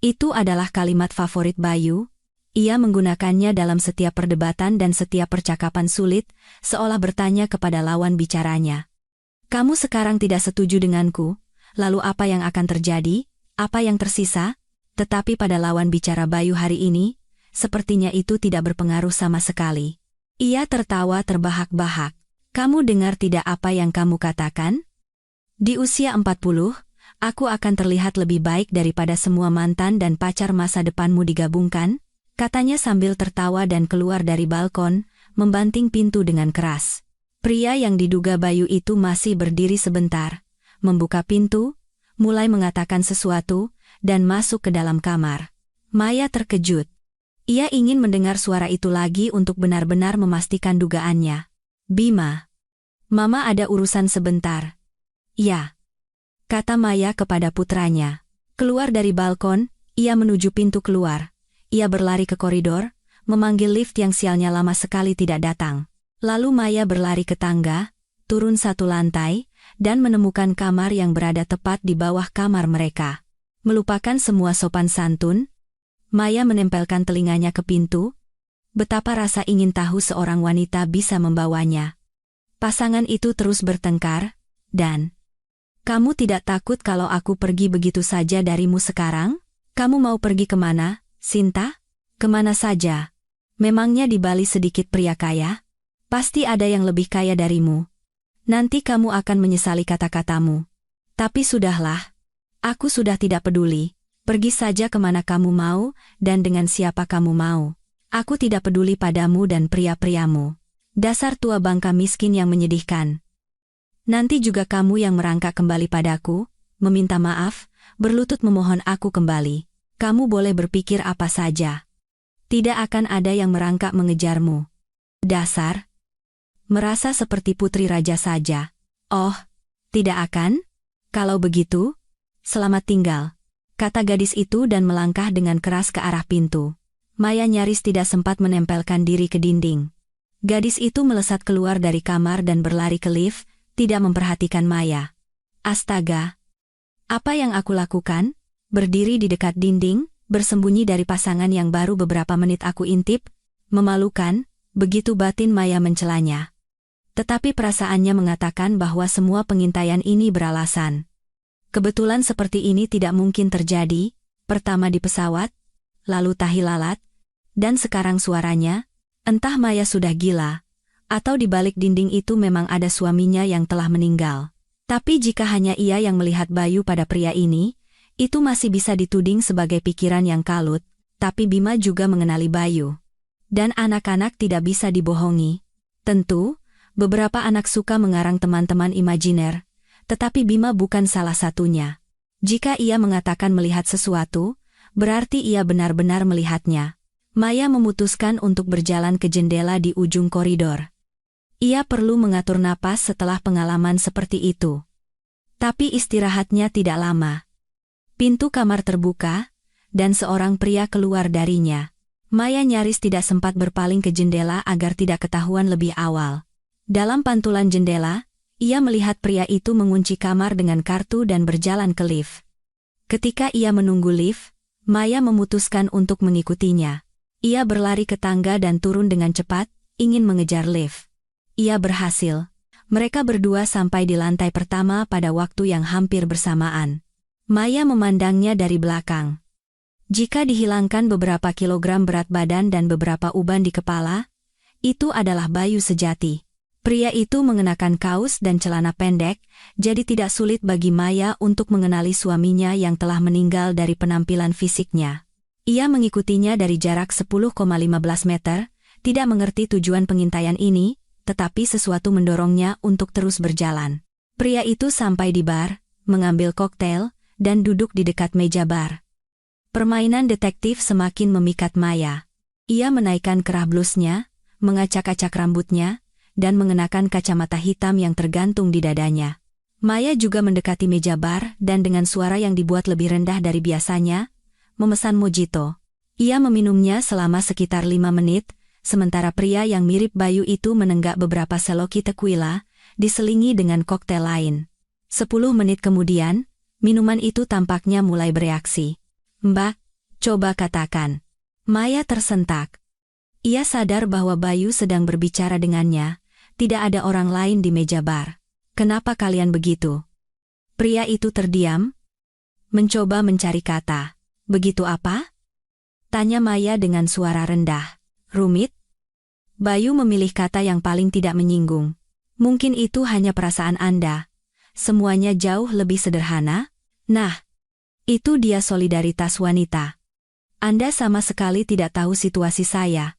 Itu adalah kalimat favorit Bayu. Ia menggunakannya dalam setiap perdebatan dan setiap percakapan sulit, seolah bertanya kepada lawan bicaranya. "Kamu sekarang tidak setuju denganku, lalu apa yang akan terjadi? Apa yang tersisa?" Tetapi pada lawan bicara Bayu hari ini, sepertinya itu tidak berpengaruh sama sekali. Ia tertawa terbahak-bahak. "Kamu dengar tidak apa yang kamu katakan? Di usia 40, aku akan terlihat lebih baik daripada semua mantan dan pacar masa depanmu digabungkan," katanya sambil tertawa dan keluar dari balkon, membanting pintu dengan keras. Pria yang diduga Bayu itu masih berdiri sebentar, membuka pintu, mulai mengatakan sesuatu, dan masuk ke dalam kamar. Maya terkejut. Ia ingin mendengar suara itu lagi untuk benar-benar memastikan dugaannya. "Bima, Mama ada urusan sebentar." "Ya," kata Maya kepada putranya. Keluar dari balkon, ia menuju pintu keluar. Ia berlari ke koridor, memanggil lift yang sialnya lama sekali tidak datang. Lalu Maya berlari ke tangga, turun 1 lantai, dan menemukan kamar yang berada tepat di bawah kamar mereka. Melupakan semua sopan santun, Maya menempelkan telinganya ke pintu. Betapa rasa ingin tahu seorang wanita bisa membawanya. Pasangan itu terus bertengkar, dan, "Kamu tidak takut kalau aku pergi begitu saja darimu sekarang? Kamu mau pergi kemana, Sinta? Kemana saja? Memangnya di Bali sedikit pria kaya? Pasti ada yang lebih kaya darimu. Nanti kamu akan menyesali kata-katamu. Tapi sudahlah. Aku sudah tidak peduli. Pergi saja kemana kamu mau, dan dengan siapa kamu mau. Aku tidak peduli padamu dan pria-priamu." Dasar tua bangka miskin yang menyedihkan. Nanti juga kamu yang merangkak kembali padaku, meminta maaf, berlutut memohon aku kembali. Kamu boleh berpikir apa saja. Tidak akan ada yang merangkak mengejarmu. Dasar. Merasa seperti putri raja saja. Oh, tidak akan? Kalau begitu, selamat tinggal, kata gadis itu dan melangkah dengan keras ke arah pintu. Maya nyaris tidak sempat menempelkan diri ke dinding. Gadis itu melesat keluar dari kamar dan berlari ke lift, tidak memperhatikan Maya. Astaga! Apa yang aku lakukan? Berdiri di dekat dinding, bersembunyi dari pasangan yang baru beberapa menit aku intip? Memalukan, begitu batin Maya mencelanya. Tetapi perasaannya mengatakan bahwa semua pengintaian ini beralasan. Kebetulan seperti ini tidak mungkin terjadi, pertama di pesawat, lalu tahi lalat, dan sekarang suaranya. Entah Maya sudah gila, atau di balik dinding itu memang ada suaminya yang telah meninggal. Tapi jika hanya ia yang melihat Bayu pada pria ini, itu masih bisa dituding sebagai pikiran yang kalut, tapi Bima juga mengenali Bayu. Dan anak-anak tidak bisa dibohongi. Tentu, beberapa anak suka mengarang teman-teman imajiner, tetapi Bima bukan salah satunya. Jika ia mengatakan melihat sesuatu, berarti ia benar-benar melihatnya. Maya memutuskan untuk berjalan ke jendela di ujung koridor. Ia perlu mengatur napas setelah pengalaman seperti itu. Tapi istirahatnya tidak lama. Pintu kamar terbuka, dan seorang pria keluar darinya. Maya nyaris tidak sempat berpaling ke jendela agar tidak ketahuan lebih awal. Dalam pantulan jendela, ia melihat pria itu mengunci kamar dengan kartu dan berjalan ke lift. Ketika ia menunggu lift, Maya memutuskan untuk mengikutinya. Ia berlari ke tangga dan turun dengan cepat, ingin mengejar lift. Ia berhasil. Mereka berdua sampai di lantai pertama pada waktu yang hampir bersamaan. Maya memandangnya dari belakang. Jika dihilangkan beberapa kilogram berat badan dan beberapa uban di kepala, itu adalah Bayu sejati. Pria itu mengenakan kaos dan celana pendek, jadi tidak sulit bagi Maya untuk mengenali suaminya yang telah meninggal dari penampilan fisiknya. Ia mengikutinya dari jarak 10,15 meter, tidak mengerti tujuan pengintaian ini, tetapi sesuatu mendorongnya untuk terus berjalan. Pria itu sampai di bar, mengambil koktail, dan duduk di dekat meja bar. Permainan detektif semakin memikat Maya. Ia menaikkan kerah blusnya, mengacak-acak rambutnya, dan mengenakan kacamata hitam yang tergantung di dadanya. Maya juga mendekati meja bar dan dengan suara yang dibuat lebih rendah dari biasanya, memesan mojito. Ia meminumnya selama sekitar 5 menit, sementara pria yang mirip Bayu itu menenggak beberapa seloki tequila, diselingi dengan koktail lain. 10 menit kemudian, minuman itu tampaknya mulai bereaksi. Mbak, coba katakan. Maya tersentak. Ia sadar bahwa Bayu sedang berbicara dengannya, tidak ada orang lain di meja bar. Kenapa kalian begitu? Pria itu terdiam, mencoba mencari kata. Begitu apa? Tanya Maya dengan suara rendah. Rumit? Bayu memilih kata yang paling tidak menyinggung. Mungkin itu hanya perasaan Anda. Semuanya jauh lebih sederhana. Nah, itu dia solidaritas wanita. Anda sama sekali tidak tahu situasi saya.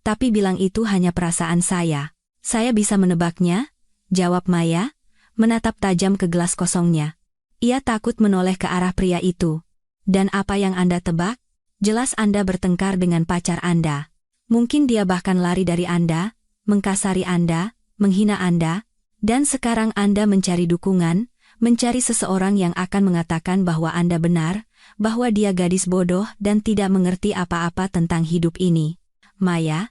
Tapi bilang itu hanya perasaan saya. Saya bisa menebaknya, jawab Maya, menatap tajam ke gelas kosongnya. Ia takut menoleh ke arah pria itu. Dan apa yang Anda tebak? Jelas Anda bertengkar dengan pacar Anda. Mungkin dia bahkan lari dari Anda, mengkasari Anda, menghina Anda, dan sekarang Anda mencari dukungan, mencari seseorang yang akan mengatakan bahwa Anda benar, bahwa dia gadis bodoh dan tidak mengerti apa-apa tentang hidup ini. Maya,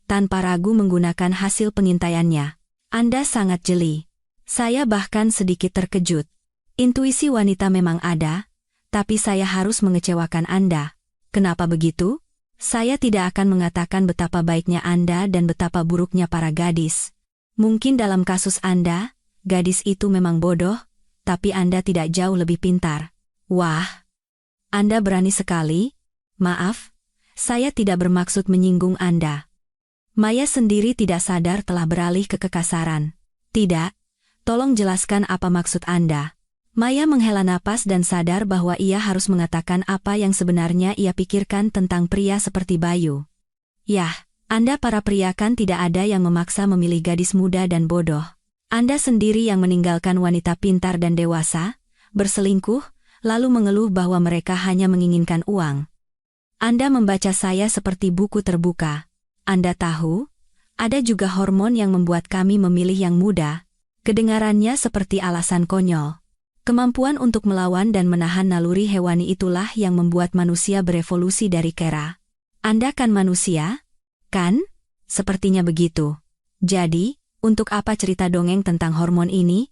tanpa ragu menggunakan hasil pengintaiannya. Anda sangat jeli. Saya bahkan sedikit terkejut. Intuisi wanita memang ada, tapi saya harus mengecewakan Anda. Kenapa begitu? Saya tidak akan mengatakan betapa baiknya Anda dan betapa buruknya para gadis. Mungkin dalam kasus Anda, gadis itu memang bodoh, tapi Anda tidak jauh lebih pintar. Wah, Anda berani sekali. Maaf, saya tidak bermaksud menyinggung Anda. Maya sendiri tidak sadar telah beralih ke kekasaran. Tidak, tolong jelaskan apa maksud Anda. Maya menghela napas dan sadar bahwa ia harus mengatakan apa yang sebenarnya ia pikirkan tentang pria seperti Bayu. Yah, Anda para pria kan tidak ada yang memaksa memilih gadis muda dan bodoh. Anda sendiri yang meninggalkan wanita pintar dan dewasa, berselingkuh, lalu mengeluh bahwa mereka hanya menginginkan uang. Anda membaca saya seperti buku terbuka. Anda tahu, ada juga hormon yang membuat kami memilih yang muda. Kedengarannya seperti alasan konyol. Kemampuan untuk melawan dan menahan naluri hewani itulah yang membuat manusia berevolusi dari kera. Anda kan manusia? Kan? Sepertinya begitu. Jadi, untuk apa cerita dongeng tentang hormon ini?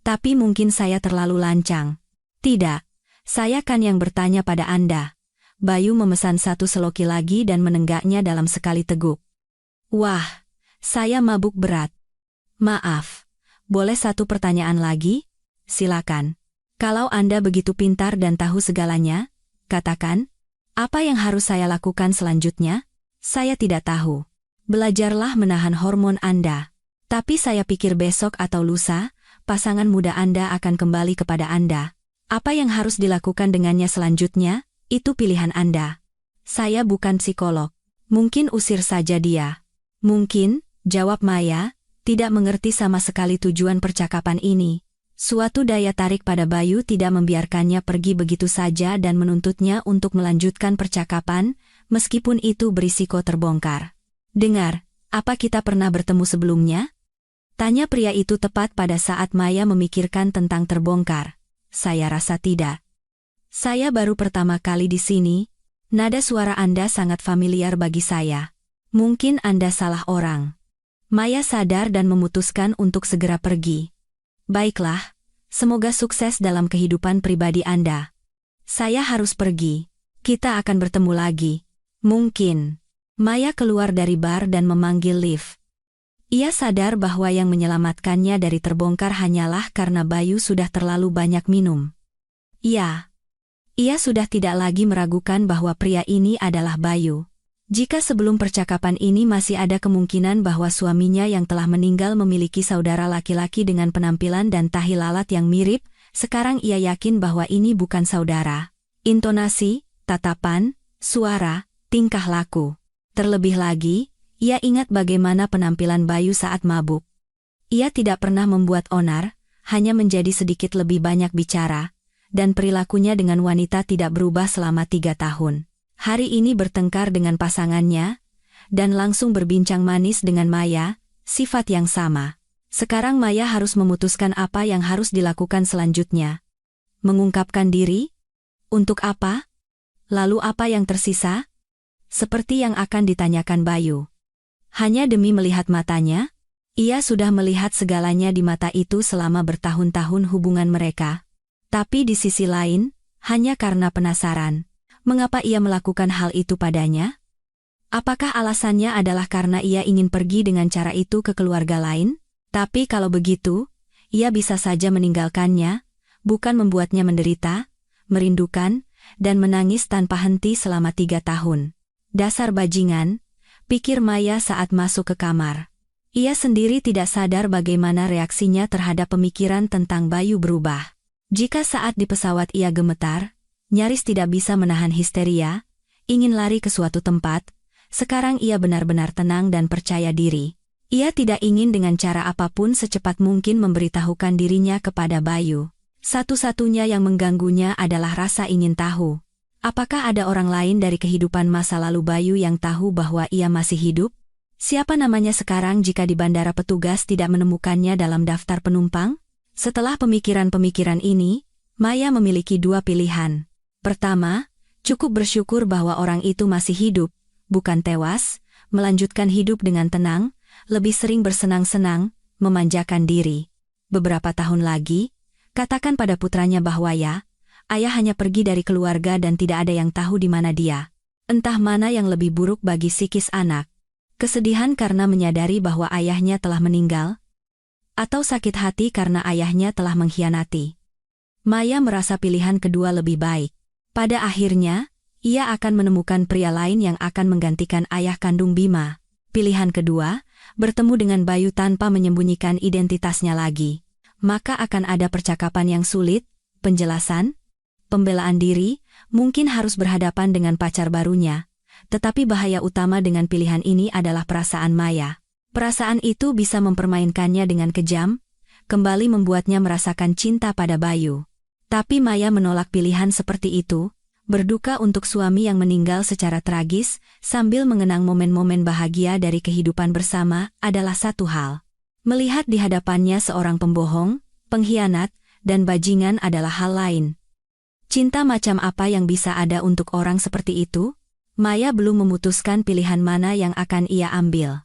Tapi mungkin saya terlalu lancang. Tidak, saya kan yang bertanya pada Anda. Bayu memesan satu seloki lagi dan menenggaknya dalam sekali teguk. Wah, saya mabuk berat. Maaf, boleh satu pertanyaan lagi? Silakan. Kalau Anda begitu pintar dan tahu segalanya, katakan, apa yang harus saya lakukan selanjutnya? Saya tidak tahu. Belajarlah menahan hormon Anda. Tapi saya pikir besok atau lusa, pasangan muda Anda akan kembali kepada Anda. Apa yang harus dilakukan dengannya selanjutnya, itu pilihan Anda. Saya bukan psikolog. Mungkin usir saja dia. Mungkin, jawab Maya, tidak mengerti sama sekali tujuan percakapan ini. Suatu daya tarik pada Bayu tidak membiarkannya pergi begitu saja dan menuntutnya untuk melanjutkan percakapan, meskipun itu berisiko terbongkar. Dengar, apa kita pernah bertemu sebelumnya? Tanya pria itu tepat pada saat Maya memikirkan tentang terbongkar. Saya rasa tidak. Saya baru pertama kali di sini. Nada suara Anda sangat familiar bagi saya. Mungkin Anda salah orang. Maya sadar dan memutuskan untuk segera pergi. Baiklah, semoga sukses dalam kehidupan pribadi Anda. Saya harus pergi. Kita akan bertemu lagi. Mungkin. Maya keluar dari bar dan memanggil lift. Ia sadar bahwa yang menyelamatkannya dari terbongkar hanyalah karena Bayu sudah terlalu banyak minum. Ia sudah tidak lagi meragukan bahwa pria ini adalah Bayu. Jika sebelum percakapan ini masih ada kemungkinan bahwa suaminya yang telah meninggal memiliki saudara laki-laki dengan penampilan dan tahi lalat yang mirip, sekarang ia yakin bahwa ini bukan saudara. Intonasi, tatapan, suara, tingkah laku. Terlebih lagi, ia ingat bagaimana penampilan Bayu saat mabuk. Ia tidak pernah membuat onar, hanya menjadi sedikit lebih banyak bicara, dan perilakunya dengan wanita tidak berubah selama 3 tahun. Hari ini bertengkar dengan pasangannya, dan langsung berbincang manis dengan Maya, sifat yang sama. Sekarang Maya harus memutuskan apa yang harus dilakukan selanjutnya. Mengungkapkan diri? Untuk apa? Lalu apa yang tersisa? Seperti yang akan ditanyakan Bayu. Hanya demi melihat matanya, ia sudah melihat segalanya di mata itu selama bertahun-tahun hubungan mereka. Tapi di sisi lain, hanya karena penasaran. Mengapa ia melakukan hal itu padanya? Apakah alasannya adalah karena ia ingin pergi dengan cara itu ke keluarga lain? Tapi kalau begitu, ia bisa saja meninggalkannya, bukan membuatnya menderita, merindukan, dan menangis tanpa henti selama 3 tahun. Dasar bajingan, pikir Maya saat masuk ke kamar. Ia sendiri tidak sadar bagaimana reaksinya terhadap pemikiran tentang Bayu berubah. Jika saat di pesawat ia gemetar, nyaris tidak bisa menahan histeria, ingin lari ke suatu tempat, sekarang ia benar-benar tenang dan percaya diri. Ia tidak ingin dengan cara apapun secepat mungkin memberitahukan dirinya kepada Bayu. Satu-satunya yang mengganggunya adalah rasa ingin tahu. Apakah ada orang lain dari kehidupan masa lalu Bayu yang tahu bahwa ia masih hidup? Siapa namanya sekarang jika di bandara petugas tidak menemukannya dalam daftar penumpang? Setelah pemikiran-pemikiran ini, Maya memiliki 2 pilihan. Pertama, cukup bersyukur bahwa orang itu masih hidup, bukan tewas, melanjutkan hidup dengan tenang, lebih sering bersenang-senang, memanjakan diri. Beberapa tahun lagi, katakan pada putranya bahwa ayah hanya pergi dari keluarga dan tidak ada yang tahu di mana dia. Entah mana yang lebih buruk bagi psikis anak. Kesedihan karena menyadari bahwa ayahnya telah meninggal, atau sakit hati karena ayahnya telah mengkhianati. Maya merasa pilihan kedua lebih baik. Pada akhirnya, ia akan menemukan pria lain yang akan menggantikan ayah kandung Bima. Pilihan kedua, bertemu dengan Bayu tanpa menyembunyikan identitasnya lagi. Maka akan ada percakapan yang sulit, penjelasan, pembelaan diri, mungkin harus berhadapan dengan pacar barunya. Tetapi bahaya utama dengan pilihan ini adalah perasaan Maya. Perasaan itu bisa mempermainkannya dengan kejam, kembali membuatnya merasakan cinta pada Bayu. Tapi Maya menolak pilihan seperti itu, berduka untuk suami yang meninggal secara tragis, sambil mengenang momen-momen bahagia dari kehidupan bersama adalah satu hal. Melihat di hadapannya seorang pembohong, pengkhianat, dan bajingan adalah hal lain. Cinta macam apa yang bisa ada untuk orang seperti itu? Maya belum memutuskan pilihan mana yang akan ia ambil.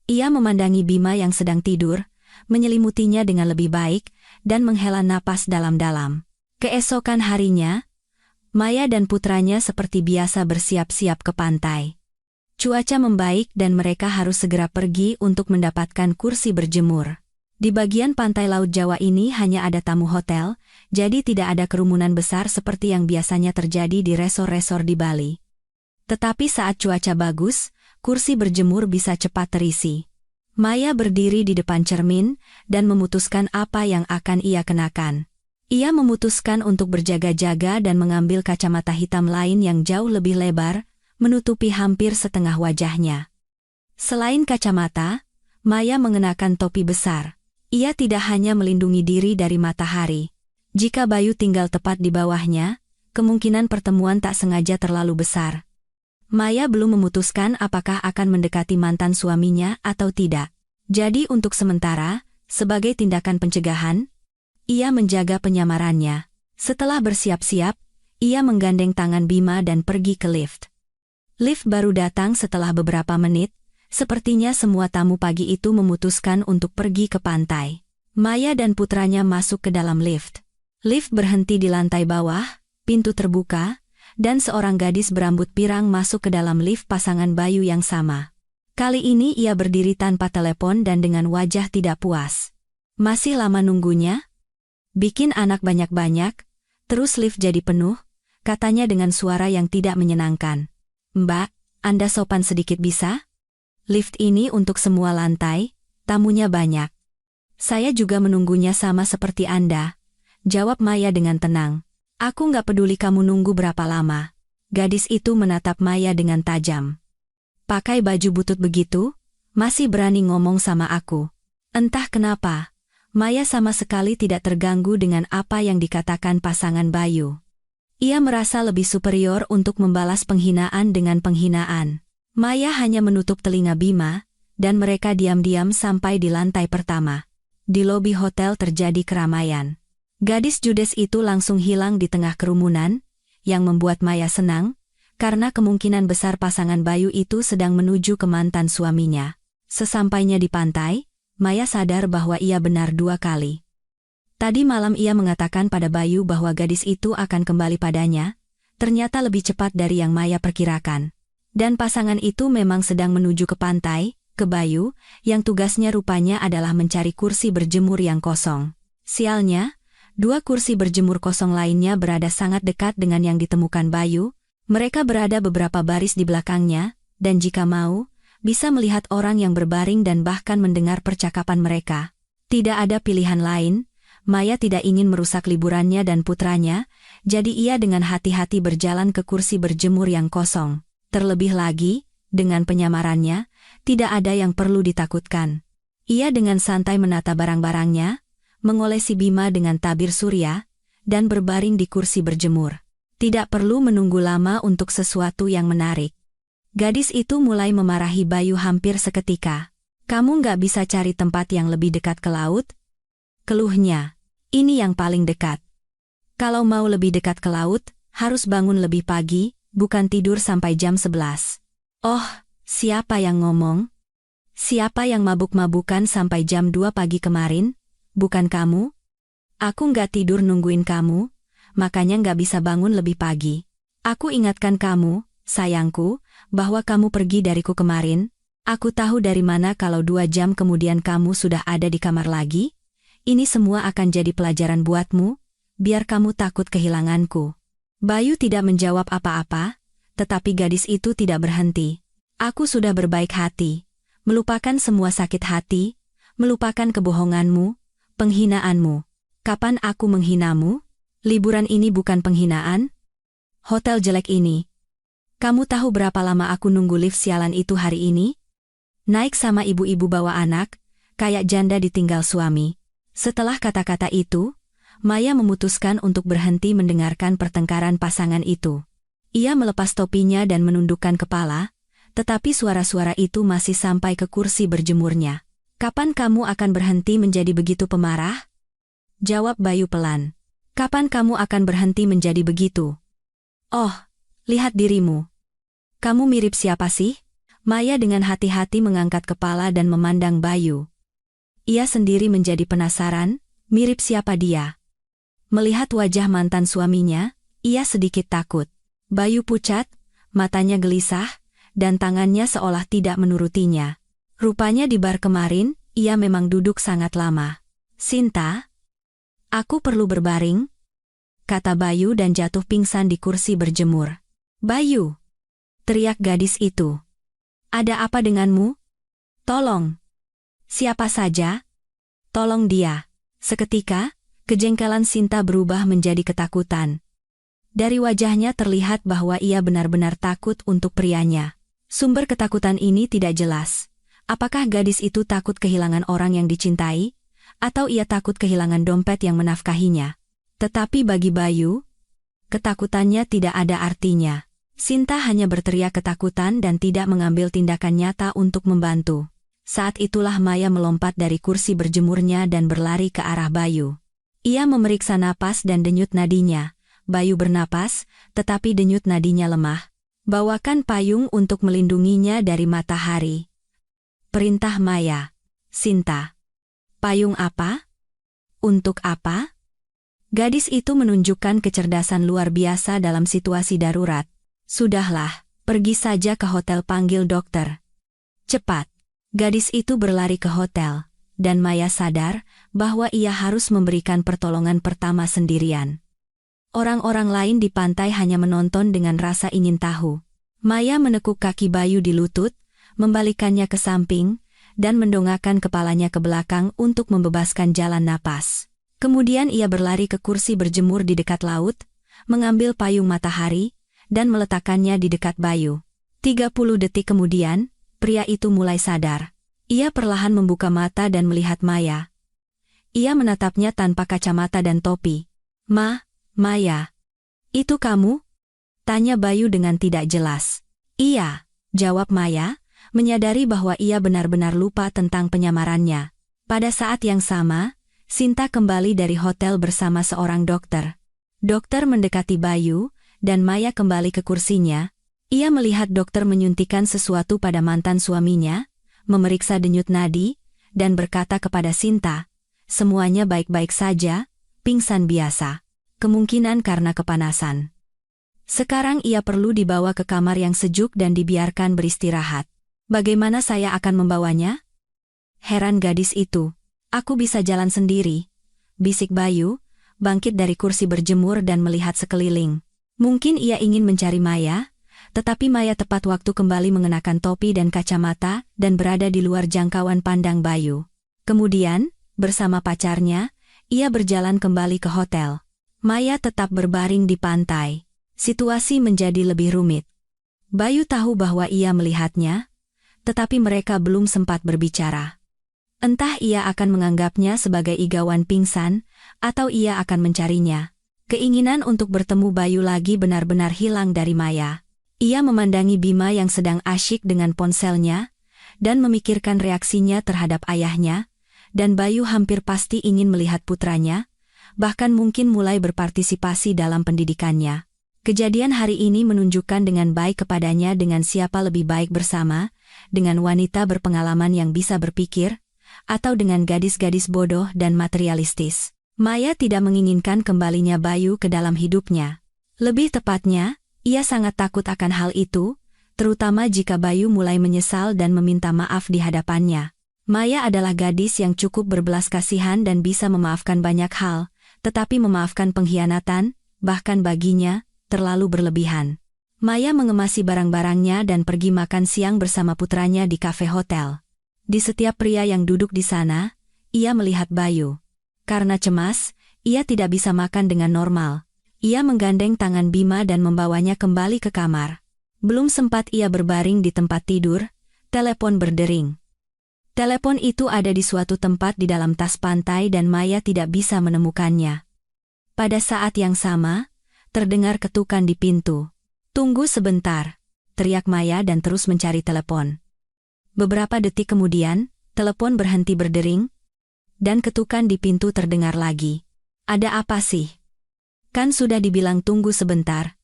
Ia memandangi Bima yang sedang tidur, menyelimutinya dengan lebih baik, dan menghela napas dalam-dalam. Keesokan harinya, Maya dan putranya seperti biasa bersiap-siap ke pantai. Cuaca membaik dan mereka harus segera pergi untuk mendapatkan kursi berjemur. Di bagian pantai Laut Jawa ini hanya ada tamu hotel, jadi tidak ada kerumunan besar seperti yang biasanya terjadi di resor-resor di Bali. Tetapi saat cuaca bagus, kursi berjemur bisa cepat terisi. Maya berdiri di depan cermin dan memutuskan apa yang akan ia kenakan. Ia memutuskan untuk berjaga-jaga dan mengambil kacamata hitam lain yang jauh lebih lebar, menutupi hampir setengah wajahnya. Selain kacamata, Maya mengenakan topi besar. Ia tidak hanya melindungi diri dari matahari. Jika Bayu tinggal tepat di bawahnya, kemungkinan pertemuan tak sengaja terlalu besar. Maya belum memutuskan apakah akan mendekati mantan suaminya atau tidak. Jadi untuk sementara, sebagai tindakan pencegahan, ia menjaga penyamarannya. Setelah bersiap-siap, ia menggandeng tangan Bima dan pergi ke lift. Lift baru datang setelah beberapa menit. Sepertinya semua tamu pagi itu memutuskan untuk pergi ke pantai. Maya dan putranya masuk ke dalam lift. Lift berhenti di lantai bawah, pintu terbuka, dan seorang gadis berambut pirang masuk ke dalam lift pasangan Bayu yang sama. Kali ini ia berdiri tanpa telepon dan dengan wajah tidak puas. Masih lama nunggunya? Bikin anak banyak-banyak, terus lift jadi penuh, katanya dengan suara yang tidak menyenangkan. Mbak, Anda sopan sedikit bisa? Lift ini untuk semua lantai, tamunya banyak. Saya juga menunggunya sama seperti Anda, jawab Maya dengan tenang. Aku nggak peduli kamu nunggu berapa lama. Gadis itu menatap Maya dengan tajam. Pakai baju butut begitu, masih berani ngomong sama aku. Entah kenapa, Maya sama sekali tidak terganggu dengan apa yang dikatakan pasangan Bayu. Ia merasa lebih superior untuk membalas penghinaan dengan penghinaan. Maya hanya menutup telinga Bima, dan mereka diam-diam sampai di lantai pertama. Di lobi hotel terjadi keramaian. Gadis judes itu langsung hilang di tengah kerumunan, yang membuat Maya senang, karena kemungkinan besar pasangan Bayu itu sedang menuju ke mantan suaminya. Sesampainya di pantai, Maya sadar bahwa ia benar 2 kali. Tadi malam ia mengatakan pada Bayu bahwa gadis itu akan kembali padanya, ternyata lebih cepat dari yang Maya perkirakan. Dan pasangan itu memang sedang menuju ke pantai, ke Bayu, yang tugasnya rupanya adalah mencari kursi berjemur yang kosong. Sialnya, 2 kursi berjemur kosong lainnya berada sangat dekat dengan yang ditemukan Bayu. Mereka berada beberapa baris di belakangnya, dan jika mau, bisa melihat orang yang berbaring dan bahkan mendengar percakapan mereka. Tidak ada pilihan lain, Maya tidak ingin merusak liburannya dan putranya, jadi ia dengan hati-hati berjalan ke kursi berjemur yang kosong. Terlebih lagi, dengan penyamarannya, tidak ada yang perlu ditakutkan. Ia dengan santai menata barang-barangnya, mengolesi Bima dengan tabir surya, dan berbaring di kursi berjemur. Tidak perlu menunggu lama untuk sesuatu yang menarik. Gadis itu mulai memarahi Bayu hampir seketika. Kamu nggak bisa cari tempat yang lebih dekat ke laut? Keluhnya, ini yang paling dekat. Kalau mau lebih dekat ke laut, harus bangun lebih pagi, bukan tidur sampai jam 11. Oh, siapa yang ngomong? Siapa yang mabuk-mabukan sampai jam 2 pagi kemarin? Bukan kamu? Aku nggak tidur nungguin kamu, makanya nggak bisa bangun lebih pagi. Aku ingatkan kamu, sayangku, bahwa kamu pergi dariku kemarin. Aku tahu dari mana kalau 2 jam kemudian kamu sudah ada di kamar lagi. Ini semua akan jadi pelajaran buatmu, biar kamu takut kehilanganku. Bayu tidak menjawab apa-apa, tetapi gadis itu tidak berhenti. Aku sudah berbaik hati, melupakan semua sakit hati, melupakan kebohonganmu, penghinaanmu. Kapan aku menghinamu? Liburan ini bukan penghinaan. Hotel jelek ini. Kamu tahu berapa lama aku nunggu lift sialan itu hari ini? Naik sama ibu-ibu bawa anak, kayak janda ditinggal suami. Setelah kata-kata itu, Maya memutuskan untuk berhenti mendengarkan pertengkaran pasangan itu. Ia melepas topinya dan menundukkan kepala, tetapi suara-suara itu masih sampai ke kursi berjemurnya. Kapan kamu akan berhenti menjadi begitu pemarah? Jawab Bayu pelan. Kapan kamu akan berhenti menjadi begitu? Oh, lihat dirimu. Kamu mirip siapa sih? Maya dengan hati-hati mengangkat kepala dan memandang Bayu. Ia sendiri menjadi penasaran, mirip siapa dia. Melihat wajah mantan suaminya, ia sedikit takut. Bayu pucat, matanya gelisah, dan tangannya seolah tidak menurutinya. Rupanya di bar kemarin, ia memang duduk sangat lama. Sinta, aku perlu berbaring, kata Bayu dan jatuh pingsan di kursi berjemur. Bayu, teriak gadis itu. Ada apa denganmu? Tolong. Siapa saja? Tolong dia. Seketika, kejengkelan Sinta berubah menjadi ketakutan. Dari wajahnya terlihat bahwa ia benar-benar takut untuk prianya. Sumber ketakutan ini tidak jelas. Apakah gadis itu takut kehilangan orang yang dicintai, atau ia takut kehilangan dompet yang menafkahinya? Tetapi bagi Bayu, ketakutannya tidak ada artinya. Sinta hanya berteriak ketakutan dan tidak mengambil tindakan nyata untuk membantu. Saat itulah Maya melompat dari kursi berjemurnya dan berlari ke arah Bayu. Ia memeriksa napas dan denyut nadinya. Bayu bernapas, tetapi denyut nadinya lemah. Bawakan payung untuk melindunginya dari matahari. Perintah Maya. Sinta. Payung apa? Untuk apa? Gadis itu menunjukkan kecerdasan luar biasa dalam situasi darurat. Sudahlah, pergi saja ke hotel panggil dokter. Cepat. Gadis itu berlari ke hotel, dan Maya sadar bahwa ia harus memberikan pertolongan pertama sendirian. Orang-orang lain di pantai hanya menonton dengan rasa ingin tahu. Maya menekuk kaki Bayu di lutut, membalikannya ke samping, dan mendongakkan kepalanya ke belakang untuk membebaskan jalan napas. Kemudian ia berlari ke kursi berjemur di dekat laut, mengambil payung matahari, dan meletakkannya di dekat Bayu. 30 detik kemudian, pria itu mulai sadar. Ia perlahan membuka mata dan melihat Maya. Ia menatapnya tanpa kacamata dan topi. Maya, itu kamu? Tanya Bayu dengan tidak jelas. Iya, jawab Maya, menyadari bahwa ia benar-benar lupa tentang penyamarannya. Pada saat yang sama, Sinta kembali dari hotel bersama seorang dokter. Dokter mendekati Bayu, dan Maya kembali ke kursinya. Ia melihat dokter menyuntikkan sesuatu pada mantan suaminya, memeriksa denyut nadi, dan berkata kepada Sinta, semuanya baik-baik saja, pingsan biasa. Kemungkinan karena kepanasan. Sekarang ia perlu dibawa ke kamar yang sejuk dan dibiarkan beristirahat. Bagaimana saya akan membawanya? Heran gadis itu. Aku bisa jalan sendiri, bisik Bayu, bangkit dari kursi berjemur dan melihat sekeliling. Mungkin ia ingin mencari Maya, tetapi Maya tepat waktu kembali mengenakan topi dan kacamata dan berada di luar jangkauan pandang Bayu. Kemudian, bersama pacarnya, ia berjalan kembali ke hotel. Maya tetap berbaring di pantai. Situasi menjadi lebih rumit. Bayu tahu bahwa ia melihatnya, tetapi mereka belum sempat berbicara. Entah ia akan menganggapnya sebagai igawan pingsan, atau ia akan mencarinya. Keinginan untuk bertemu Bayu lagi benar-benar hilang dari Maya. Ia memandangi Bima yang sedang asyik dengan ponselnya, dan memikirkan reaksinya terhadap ayahnya, dan Bayu hampir pasti ingin melihat putranya, bahkan mungkin mulai berpartisipasi dalam pendidikannya. Kejadian hari ini menunjukkan dengan baik kepadanya dengan siapa lebih baik bersama, dengan wanita berpengalaman yang bisa berpikir, atau dengan gadis-gadis bodoh dan materialistis. Maya tidak menginginkan kembalinya Bayu ke dalam hidupnya. Lebih tepatnya, ia sangat takut akan hal itu, terutama jika Bayu mulai menyesal dan meminta maaf di hadapannya. Maya adalah gadis yang cukup berbelas kasihan dan bisa memaafkan banyak hal, tetapi memaafkan pengkhianatan, bahkan baginya, terlalu berlebihan. Maya mengemasi barang-barangnya dan pergi makan siang bersama putranya di kafe hotel. Di setiap pria yang duduk di sana, ia melihat Bayu. Karena cemas, ia tidak bisa makan dengan normal. Ia menggandeng tangan Bima dan membawanya kembali ke kamar. Belum sempat ia berbaring di tempat tidur, telepon berdering. Telepon itu ada di suatu tempat di dalam tas pantai dan Maya tidak bisa menemukannya. Pada saat yang sama, terdengar ketukan di pintu. "Tunggu sebentar," teriak Maya dan terus mencari telepon. Beberapa detik kemudian, telepon berhenti berdering, dan ketukan di pintu terdengar lagi. "Ada apa sih? Kan sudah dibilang tunggu sebentar."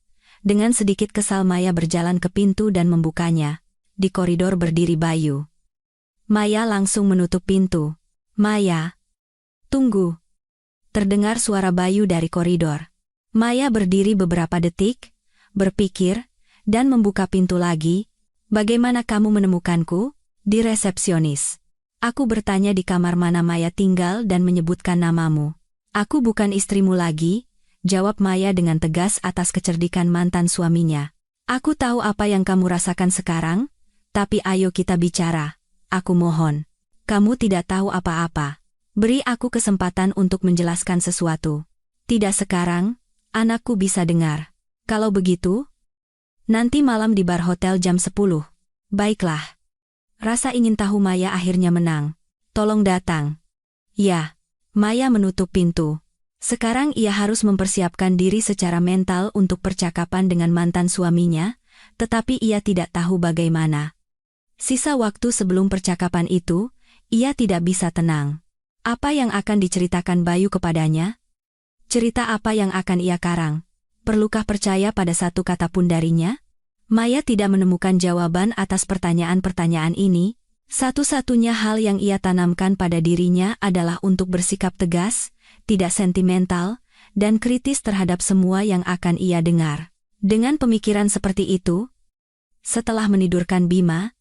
Dengan sedikit kesal Maya berjalan ke pintu dan membukanya. Di koridor berdiri Bayu. Maya langsung menutup pintu. "Maya, tunggu." Terdengar suara Bayu dari koridor. Maya berdiri beberapa detik, berpikir, dan membuka pintu lagi. "Bagaimana kamu menemukanku?" "Di resepsionis. Aku bertanya di kamar mana Maya tinggal dan menyebutkan namamu." "Aku bukan istrimu lagi," jawab Maya dengan tegas atas kecerdikan mantan suaminya. "Aku tahu apa yang kamu rasakan sekarang, tapi ayo kita bicara. Aku mohon. Kamu tidak tahu apa-apa. Beri aku kesempatan untuk menjelaskan sesuatu." "Tidak sekarang, anakku bisa dengar. Kalau begitu, nanti malam di bar hotel jam 10. "Baiklah." Rasa ingin tahu Maya akhirnya menang. "Tolong datang." Ya, Maya menutup pintu. Sekarang ia harus mempersiapkan diri secara mental untuk percakapan dengan mantan suaminya, tetapi ia tidak tahu bagaimana. Sisa waktu sebelum percakapan itu, ia tidak bisa tenang. Apa yang akan diceritakan Bayu kepadanya? Cerita apa yang akan ia karang? Perlukah percaya pada satu kata pun darinya? Maya tidak menemukan jawaban atas pertanyaan-pertanyaan ini. Satu-satunya hal yang ia tanamkan pada dirinya adalah untuk bersikap tegas, tidak sentimental, dan kritis terhadap semua yang akan ia dengar. Dengan pemikiran seperti itu, setelah menidurkan Bima,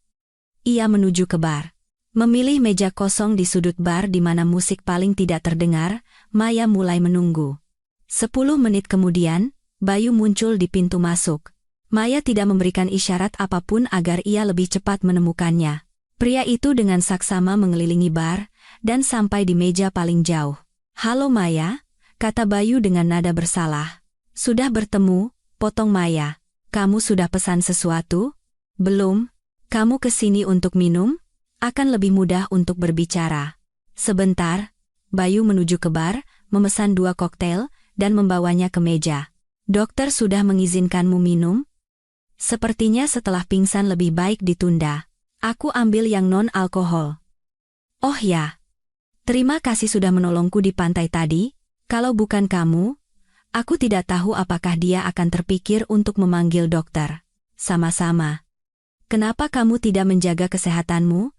ia menuju ke bar. Memilih meja kosong di sudut bar di mana musik paling tidak terdengar, Maya mulai menunggu. 10 menit kemudian, Bayu muncul di pintu masuk. Maya tidak memberikan isyarat apapun agar ia lebih cepat menemukannya. Pria itu dengan saksama mengelilingi bar, dan sampai di meja paling jauh. "Halo Maya," kata Bayu dengan nada bersalah. "Sudah bertemu," potong Maya. "Kamu sudah pesan sesuatu?" "Belum." "Kamu kesini untuk minum? Akan lebih mudah untuk berbicara." "Sebentar." Bayu menuju ke bar, memesan 2 koktail, dan membawanya ke meja. "Dokter sudah mengizinkanmu minum?" "Sepertinya setelah pingsan lebih baik ditunda. Aku ambil yang non-alkohol." "Oh ya. Terima kasih sudah menolongku di pantai tadi. Kalau bukan kamu, aku tidak tahu apakah dia akan terpikir untuk memanggil dokter." "Sama-sama. Kenapa kamu tidak menjaga kesehatanmu?"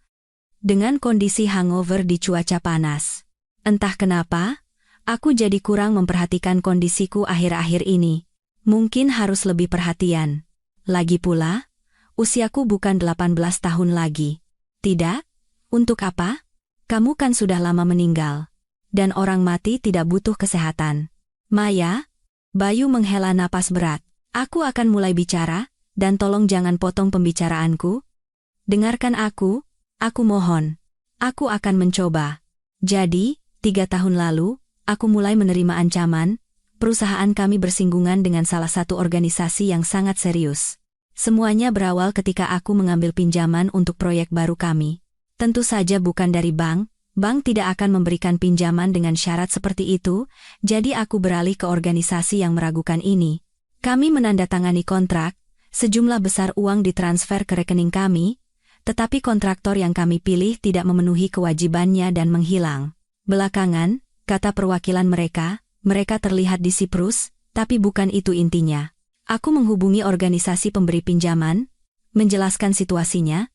"Dengan kondisi hangover di cuaca panas. Entah kenapa, aku jadi kurang memperhatikan kondisiku akhir-akhir ini. Mungkin harus lebih perhatian. Lagi pula, usiaku bukan 18 tahun lagi." "Tidak? Untuk apa? Kamu kan sudah lama meninggal. Dan orang mati tidak butuh kesehatan." "Maya," Bayu menghela napas berat. "Aku akan mulai bicara, dan tolong jangan potong pembicaraanku. Dengarkan aku mohon. Aku akan mencoba. Jadi, 3 tahun lalu, aku mulai menerima ancaman. Perusahaan kami bersinggungan dengan salah satu organisasi yang sangat serius. Semuanya berawal ketika aku mengambil pinjaman untuk proyek baru kami. Tentu saja bukan dari bank tidak akan memberikan pinjaman dengan syarat seperti itu, jadi aku beralih ke organisasi yang meragukan ini. Kami menandatangani kontrak, sejumlah besar uang ditransfer ke rekening kami, tetapi kontraktor yang kami pilih tidak memenuhi kewajibannya dan menghilang. Belakangan, kata perwakilan mereka terlihat di Siprus, tapi bukan itu intinya. Aku menghubungi organisasi pemberi pinjaman, menjelaskan situasinya,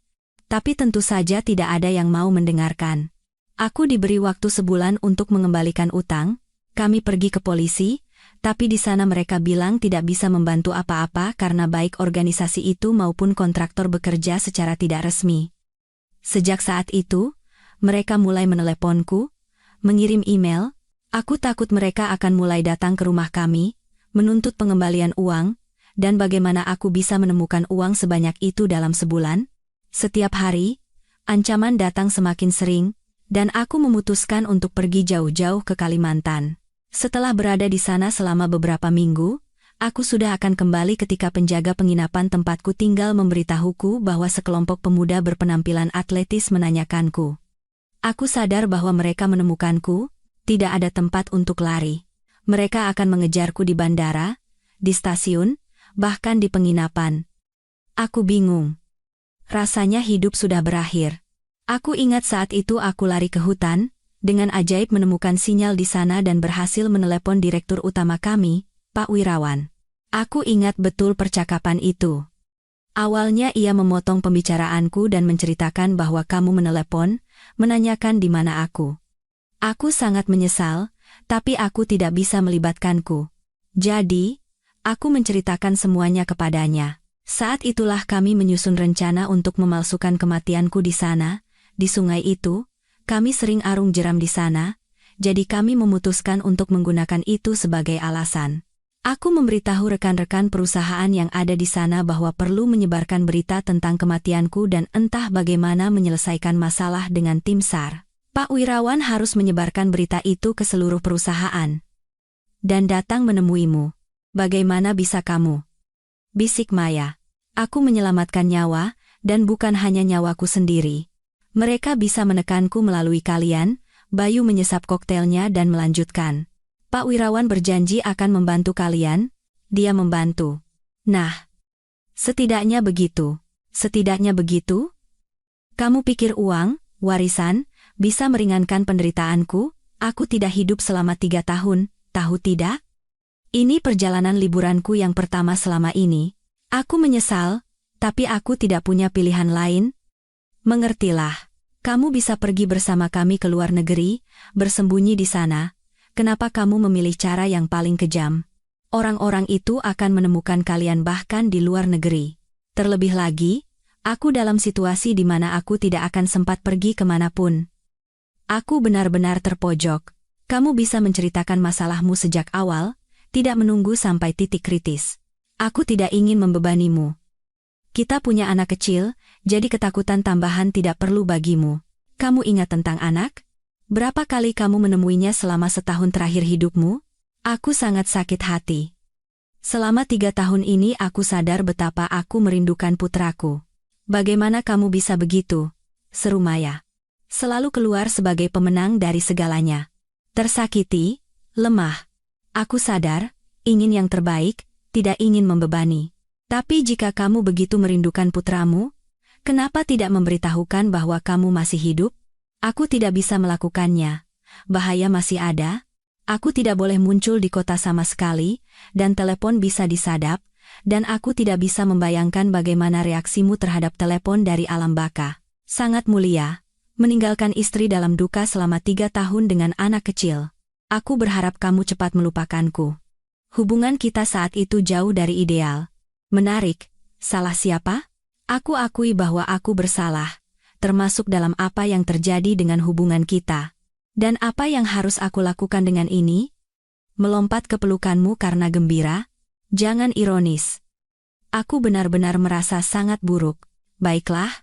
tapi tentu saja tidak ada yang mau mendengarkan. Aku diberi waktu sebulan untuk mengembalikan utang, kami pergi ke polisi, tapi di sana mereka bilang tidak bisa membantu apa-apa karena baik organisasi itu maupun kontraktor bekerja secara tidak resmi. Sejak saat itu, mereka mulai meneleponku, mengirim email. Aku takut mereka akan mulai datang ke rumah kami, menuntut pengembalian uang, dan bagaimana aku bisa menemukan uang sebanyak itu dalam sebulan. Setiap hari, ancaman datang semakin sering, dan aku memutuskan untuk pergi jauh-jauh ke Kalimantan. Setelah berada di sana selama beberapa minggu, Aku sudah akan kembali ketika penjaga penginapan tempatku tinggal memberitahuku bahwa sekelompok pemuda berpenampilan atletis menanyakanku. Aku sadar bahwa mereka menemukanku, tidak ada tempat untuk lari. Mereka akan mengejarku di bandara, di stasiun, bahkan di penginapan. Aku bingung. Rasanya hidup sudah berakhir. Aku ingat saat itu aku lari ke hutan, dengan ajaib menemukan sinyal di sana dan berhasil menelepon direktur utama kami, Pak Wirawan. Aku ingat betul percakapan itu. Awalnya ia memotong pembicaraanku dan menceritakan bahwa kamu menelepon, menanyakan di mana aku. Aku sangat menyesal, tapi aku tidak bisa melibatkanku. Jadi, aku menceritakan semuanya kepadanya. Saat itulah kami menyusun rencana untuk memalsukan kematianku di sana, di sungai itu. Kami sering arung jeram di sana, jadi kami memutuskan untuk menggunakan itu sebagai alasan. Aku memberitahu rekan-rekan perusahaan yang ada di sana bahwa perlu menyebarkan berita tentang kematianku dan entah bagaimana menyelesaikan masalah dengan tim SAR. Pak Wirawan harus menyebarkan berita itu ke seluruh perusahaan. Dan datang menemuimu. Bagaimana bisa kamu? Bisik Maya. Aku menyelamatkan nyawa, dan bukan hanya nyawaku sendiri. Mereka bisa menekanku melalui kalian. Bayu menyesap koktailnya dan melanjutkan. Pak Wirawan berjanji akan membantu kalian. Dia membantu. Nah, setidaknya begitu. Setidaknya begitu? Kamu pikir uang, warisan, bisa meringankan penderitaanku? Aku tidak hidup selama 3 tahun, tahu tidak? Ini perjalanan liburanku yang pertama selama ini. Aku menyesal, tapi aku tidak punya pilihan lain. Mengertilah. Kamu bisa pergi bersama kami ke luar negeri, bersembunyi di sana. Kenapa kamu memilih cara yang paling kejam? Orang-orang itu akan menemukan kalian bahkan di luar negeri. Terlebih lagi, aku dalam situasi di mana aku tidak akan sempat pergi kemanapun. Aku benar-benar terpojok. Kamu bisa menceritakan masalahmu sejak awal, tidak menunggu sampai titik kritis. Aku tidak ingin membebanimu. Kita punya anak kecil, jadi ketakutan tambahan tidak perlu bagimu. Kamu ingat tentang anak? Berapa kali kamu menemuinya selama setahun terakhir hidupmu? Aku sangat sakit hati. Selama 3 tahun ini aku sadar betapa aku merindukan putraku. Bagaimana kamu bisa begitu? Seru Maya. Selalu keluar sebagai pemenang dari segalanya. Tersakiti, lemah. Aku sadar, ingin yang terbaik, tidak ingin membebani. Tapi jika kamu begitu merindukan putramu, kenapa tidak memberitahukan bahwa kamu masih hidup? Aku tidak bisa melakukannya. Bahaya masih ada. Aku tidak boleh muncul di kota sama sekali, dan telepon bisa disadap, dan aku tidak bisa membayangkan bagaimana reaksimu terhadap telepon dari alam baka. Sangat mulia, meninggalkan istri dalam duka selama 3 tahun dengan anak kecil. Aku berharap kamu cepat melupakanku. Hubungan kita saat itu jauh dari ideal. Menarik, salah siapa? Aku akui bahwa aku bersalah. Termasuk dalam apa yang terjadi dengan hubungan kita. Dan apa yang harus aku lakukan dengan ini? Melompat ke pelukanmu karena gembira? Jangan ironis. Aku benar-benar merasa sangat buruk. Baiklah,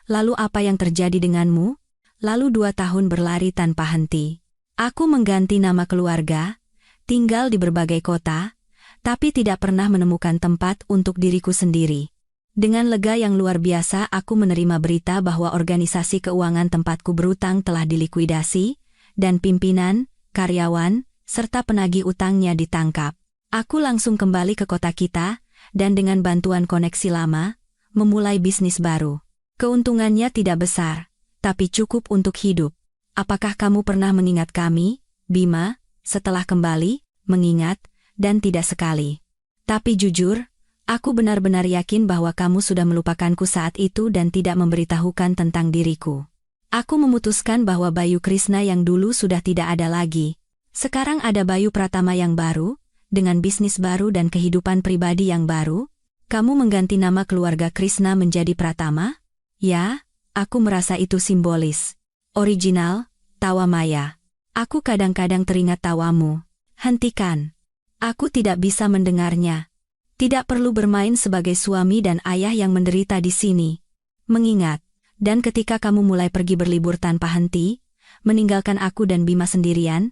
lalu apa yang terjadi denganmu? Lalu 2 tahun berlari tanpa henti. Aku mengganti nama keluarga, tinggal di berbagai kota, tapi tidak pernah menemukan tempat untuk diriku sendiri. Dengan lega yang luar biasa aku menerima berita bahwa organisasi keuangan tempatku berutang telah dilikuidasi, dan pimpinan, karyawan, serta penagih utangnya ditangkap. Aku langsung kembali ke kota kita, dan dengan bantuan koneksi lama, memulai bisnis baru. Keuntungannya tidak besar, tapi cukup untuk hidup. Apakah kamu pernah mengingat kami, Bima, setelah kembali, mengingat, dan tidak sekali. Tapi jujur, aku benar-benar yakin bahwa kamu sudah melupakanku saat itu dan tidak memberitahukan tentang diriku. Aku memutuskan bahwa Bayu Krishna yang dulu sudah tidak ada lagi. Sekarang ada Bayu Pratama yang baru, dengan bisnis baru dan kehidupan pribadi yang baru. Kamu mengganti nama keluarga Krishna menjadi Pratama? Ya, aku merasa itu simbolis. Original, tawa Maya. Aku kadang-kadang teringat tawamu. Hentikan. Aku tidak bisa mendengarnya. Tidak perlu bermain sebagai suami dan ayah yang menderita di sini. Mengingat, dan ketika kamu mulai pergi berlibur tanpa henti, meninggalkan aku dan Bima sendirian,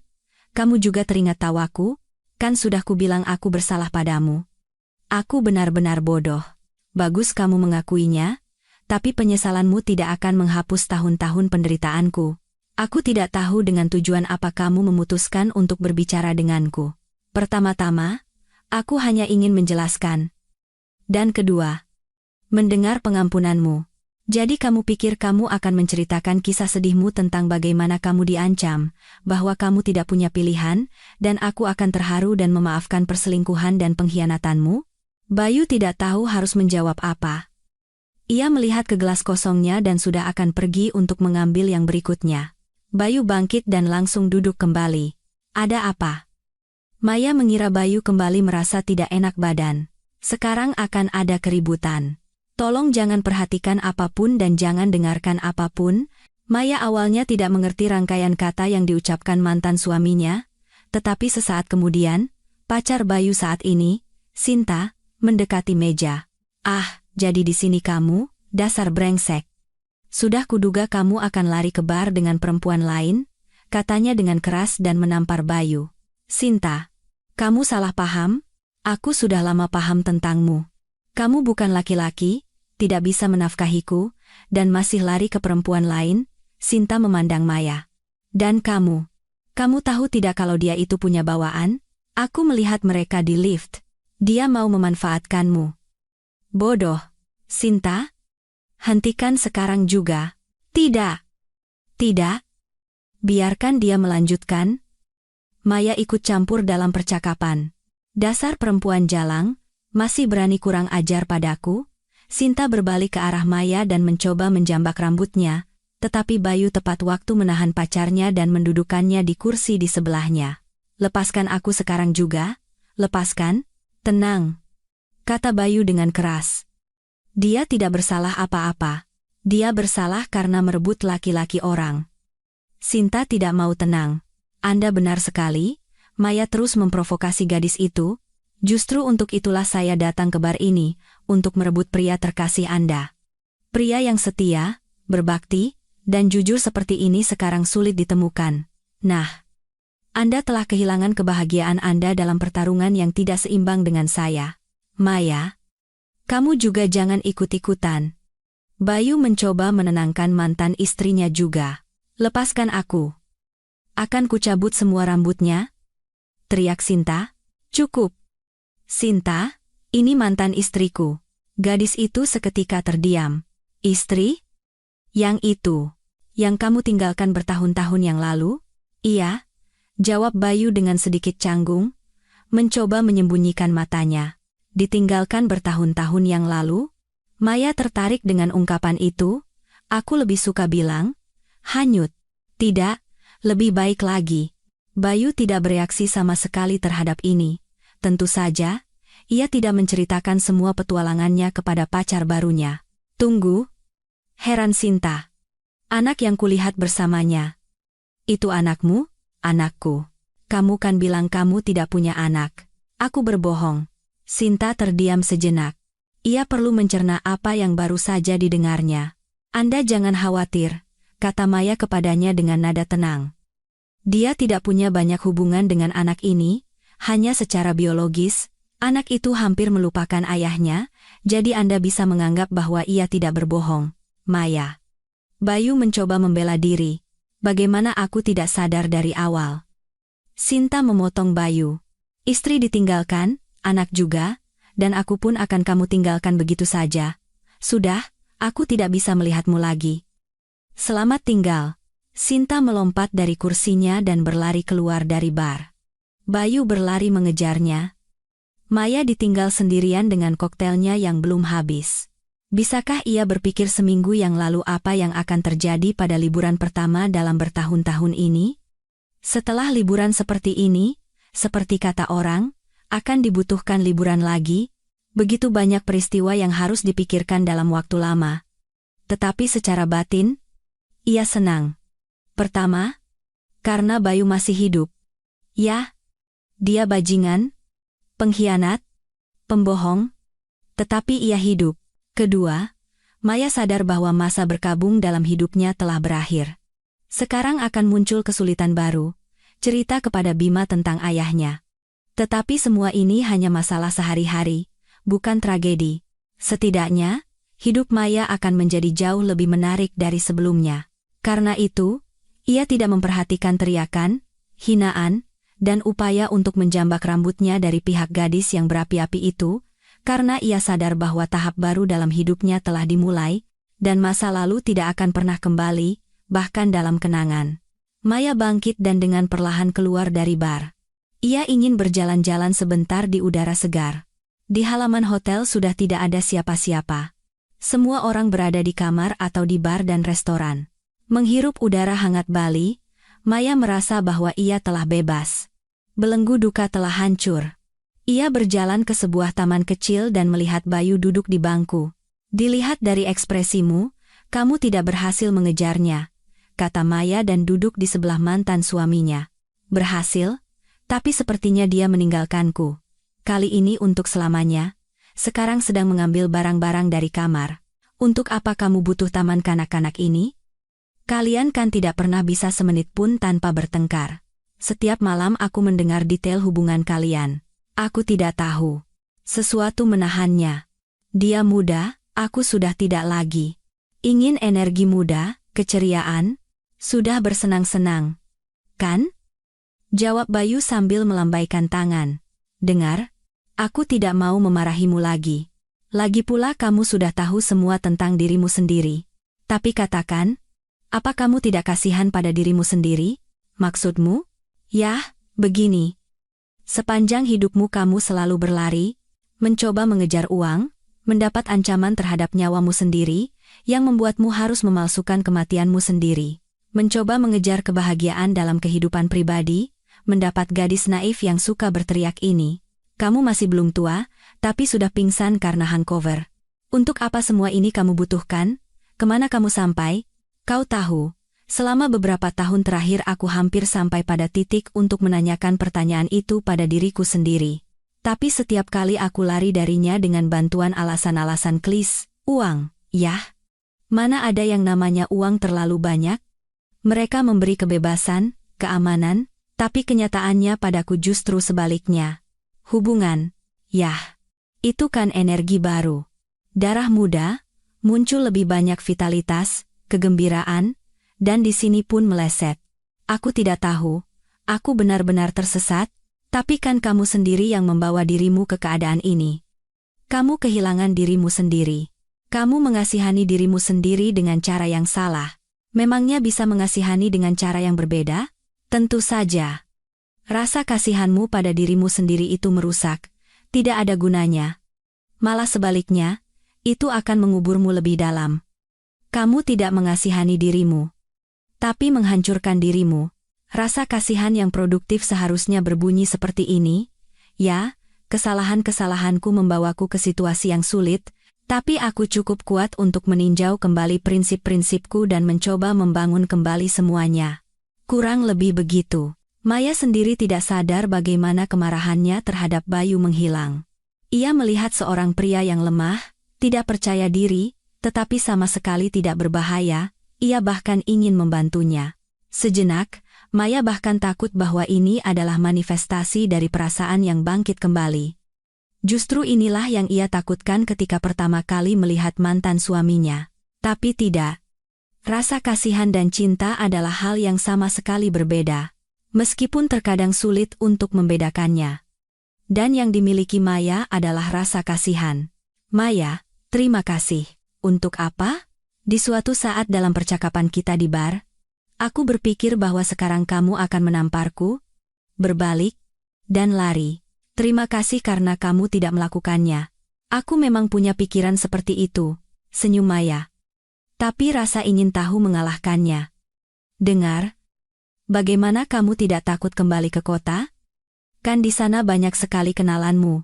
kamu juga teringat tawaku, kan sudah kubilang aku bersalah padamu. Aku benar-benar bodoh. Bagus kamu mengakuinya, tapi penyesalanmu tidak akan menghapus tahun-tahun penderitaanku. Aku tidak tahu dengan tujuan apa kamu memutuskan untuk berbicara denganku. Pertama-tama, aku hanya ingin menjelaskan. Dan kedua, mendengar pengampunanmu. Jadi kamu pikir kamu akan menceritakan kisah sedihmu tentang bagaimana kamu diancam, bahwa kamu tidak punya pilihan, dan aku akan terharu dan memaafkan perselingkuhan dan pengkhianatanmu? Bayu tidak tahu harus menjawab apa. Ia melihat ke gelas kosongnya dan sudah akan pergi untuk mengambil yang berikutnya. Bayu bangkit dan langsung duduk kembali. Ada apa? Maya mengira Bayu kembali merasa tidak enak badan. Sekarang akan ada keributan. Tolong jangan perhatikan apapun dan jangan dengarkan apapun. Maya awalnya tidak mengerti rangkaian kata yang diucapkan mantan suaminya, tetapi sesaat kemudian, pacar Bayu saat ini, Sinta, mendekati meja. Ah, jadi di sini kamu, dasar brengsek. Sudah kuduga kamu akan lari ke bar dengan perempuan lain, katanya dengan keras dan menampar Bayu. Sinta, kamu salah paham? Aku sudah lama paham tentangmu. Kamu bukan laki-laki, tidak bisa menafkahiku, dan masih lari ke perempuan lain. Sinta memandang Maya. Dan kamu tahu tidak kalau dia itu punya bawaan? Aku melihat mereka di lift. Dia mau memanfaatkanmu. Bodoh. Sinta? Hentikan sekarang juga. Tidak. Tidak. Biarkan dia melanjutkan. Maya ikut campur dalam percakapan. Dasar perempuan jalang, masih berani kurang ajar padaku? Sinta berbalik ke arah Maya dan mencoba menjambak rambutnya, tetapi Bayu tepat waktu menahan pacarnya dan mendudukannya di kursi di sebelahnya. Lepaskan aku sekarang juga, lepaskan, tenang, kata Bayu dengan keras. Dia tidak bersalah apa-apa. Dia bersalah karena merebut laki-laki orang. Sinta tidak mau tenang. Anda benar sekali, Maya terus memprovokasi gadis itu. Justru untuk itulah saya datang ke bar ini, untuk merebut pria terkasih Anda. Pria yang setia, berbakti, dan jujur seperti ini sekarang sulit ditemukan. Nah, Anda telah kehilangan kebahagiaan Anda dalam pertarungan yang tidak seimbang dengan saya. Maya, kamu juga jangan ikut-ikutan. Bayu mencoba menenangkan mantan istrinya juga. Lepaskan aku. Akan kucabut semua rambutnya? Teriak Sinta. Cukup. Sinta, ini mantan istriku. Gadis itu seketika terdiam. Istri? Yang itu, yang kamu tinggalkan bertahun-tahun yang lalu? Iya, jawab Bayu dengan sedikit canggung, mencoba menyembunyikan matanya. Ditinggalkan bertahun-tahun yang lalu? Maya tertarik dengan ungkapan itu. Aku lebih suka bilang, hanyut. Tidak, lebih baik lagi. Bayu tidak bereaksi sama sekali terhadap ini. Tentu saja, ia tidak menceritakan semua petualangannya kepada pacar barunya. Tunggu. Heran Sinta. Anak yang kulihat bersamanya. Itu anakmu? Anakku. Kamu kan bilang kamu tidak punya anak. Aku berbohong. Sinta terdiam sejenak. Ia perlu mencerna apa yang baru saja didengarnya. Anda jangan khawatir, kata Maya kepadanya dengan nada tenang. Dia tidak punya banyak hubungan dengan anak ini, hanya secara biologis, anak itu hampir melupakan ayahnya, jadi Anda bisa menganggap bahwa ia tidak berbohong. Maya. Bayu mencoba membela diri. Bagaimana aku tidak sadar dari awal? Sinta memotong Bayu. Istri ditinggalkan, anak juga, dan aku pun akan kamu tinggalkan begitu saja. Sudah, aku tidak bisa melihatmu lagi. Selamat tinggal. Sinta melompat dari kursinya dan berlari keluar dari bar. Bayu berlari mengejarnya. Maya ditinggal sendirian dengan koktelnya yang belum habis. Bisakah ia berpikir seminggu yang lalu apa yang akan terjadi pada liburan pertama dalam bertahun-tahun ini? Setelah liburan seperti ini, seperti kata orang, akan dibutuhkan liburan lagi. Begitu banyak peristiwa yang harus dipikirkan dalam waktu lama. Tetapi secara batin, ia senang. Pertama, karena Bayu masih hidup. Ya, dia bajingan, pengkhianat, pembohong, tetapi ia hidup. Kedua, Maya sadar bahwa masa berkabung dalam hidupnya telah berakhir. Sekarang akan muncul kesulitan baru, cerita kepada Bima tentang ayahnya. Tetapi semua ini hanya masalah sehari-hari, bukan tragedi. Setidaknya, hidup Maya akan menjadi jauh lebih menarik dari sebelumnya. Karena itu, ia tidak memperhatikan teriakan, hinaan, dan upaya untuk menjambak rambutnya dari pihak gadis yang berapi-api itu, karena ia sadar bahwa tahap baru dalam hidupnya telah dimulai, dan masa lalu tidak akan pernah kembali, bahkan dalam kenangan. Maya bangkit dan dengan perlahan keluar dari bar. Ia ingin berjalan-jalan sebentar di udara segar. Di halaman hotel sudah tidak ada siapa-siapa. Semua orang berada di kamar atau di bar dan restoran. Menghirup udara hangat Bali, Maya merasa bahwa ia telah bebas. Belenggu duka telah hancur. Ia berjalan ke sebuah taman kecil dan melihat Bayu duduk di bangku. "Dilihat dari ekspresimu, kamu tidak berhasil mengejarnya," kata Maya dan duduk di sebelah mantan suaminya. "Berhasil? Tapi sepertinya dia meninggalkanku. Kali ini untuk selamanya. Sekarang sedang mengambil barang-barang dari kamar. Untuk apa kamu butuh taman kanak-kanak ini? Kalian kan tidak pernah bisa semenit pun tanpa bertengkar. Setiap malam aku mendengar detail hubungan kalian. Aku tidak tahu. Sesuatu menahannya. Dia muda, aku sudah tidak lagi. Ingin energi muda, keceriaan, sudah bersenang-senang. Kan?" Jawab Bayu sambil melambaikan tangan. "Dengar, aku tidak mau memarahimu lagi. Lagi pula kamu sudah tahu semua tentang dirimu sendiri. Tapi katakan, apa kamu tidak kasihan pada dirimu sendiri? Maksudmu?" "Yah, begini. Sepanjang hidupmu kamu selalu berlari, mencoba mengejar uang, mendapat ancaman terhadap nyawamu sendiri, yang membuatmu harus memalsukan kematianmu sendiri. Mencoba mengejar kebahagiaan dalam kehidupan pribadi, mendapat gadis naif yang suka berteriak ini. Kamu masih belum tua, tapi sudah pingsan karena hangover. Untuk apa semua ini kamu butuhkan? Kemana kamu sampai? Kau tahu, selama beberapa tahun terakhir aku hampir sampai pada titik untuk menanyakan pertanyaan itu pada diriku sendiri. Tapi setiap kali aku lari darinya dengan bantuan alasan-alasan klis, uang, yah. Mana ada yang namanya uang terlalu banyak? Mereka memberi kebebasan, keamanan, tapi kenyataannya padaku justru sebaliknya. Hubungan, yah. Itu kan energi baru. Darah muda, muncul lebih banyak vitalitas, kegembiraan, dan di sini pun meleset. Aku tidak tahu, aku benar-benar tersesat, tapi kan kamu sendiri yang membawa dirimu ke keadaan ini. Kamu kehilangan dirimu sendiri. Kamu mengasihani dirimu sendiri dengan cara yang salah. Memangnya bisa mengasihani dengan cara yang berbeda? Tentu saja. Rasa kasihanmu pada dirimu sendiri itu merusak, tidak ada gunanya. Malah sebaliknya, itu akan menguburmu lebih dalam. Kamu tidak mengasihani dirimu, tapi menghancurkan dirimu. Rasa kasihan yang produktif seharusnya berbunyi seperti ini, "Ya, kesalahan-kesalahanku membawaku ke situasi yang sulit, tapi aku cukup kuat untuk meninjau kembali prinsip-prinsipku dan mencoba membangun kembali semuanya." Kurang lebih begitu. Maya sendiri tidak sadar bagaimana kemarahannya terhadap Bayu menghilang. Ia melihat seorang pria yang lemah, tidak percaya diri, tetapi sama sekali tidak berbahaya, ia bahkan ingin membantunya. Sejenak, Maya bahkan takut bahwa ini adalah manifestasi dari perasaan yang bangkit kembali. Justru inilah yang ia takutkan ketika pertama kali melihat mantan suaminya. Tapi tidak. Rasa kasihan dan cinta adalah hal yang sama sekali berbeda. Meskipun terkadang sulit untuk membedakannya. Dan yang dimiliki Maya adalah rasa kasihan. "Maya, terima kasih. Untuk apa?" Di suatu saat dalam percakapan kita di bar, aku berpikir bahwa sekarang kamu akan menamparku, berbalik, dan lari. Terima kasih karena kamu tidak melakukannya. Aku memang punya pikiran seperti itu, senyum Maya. Tapi rasa ingin tahu mengalahkannya. Dengar, bagaimana kamu tidak takut kembali ke kota? Kan di sana banyak sekali kenalanmu.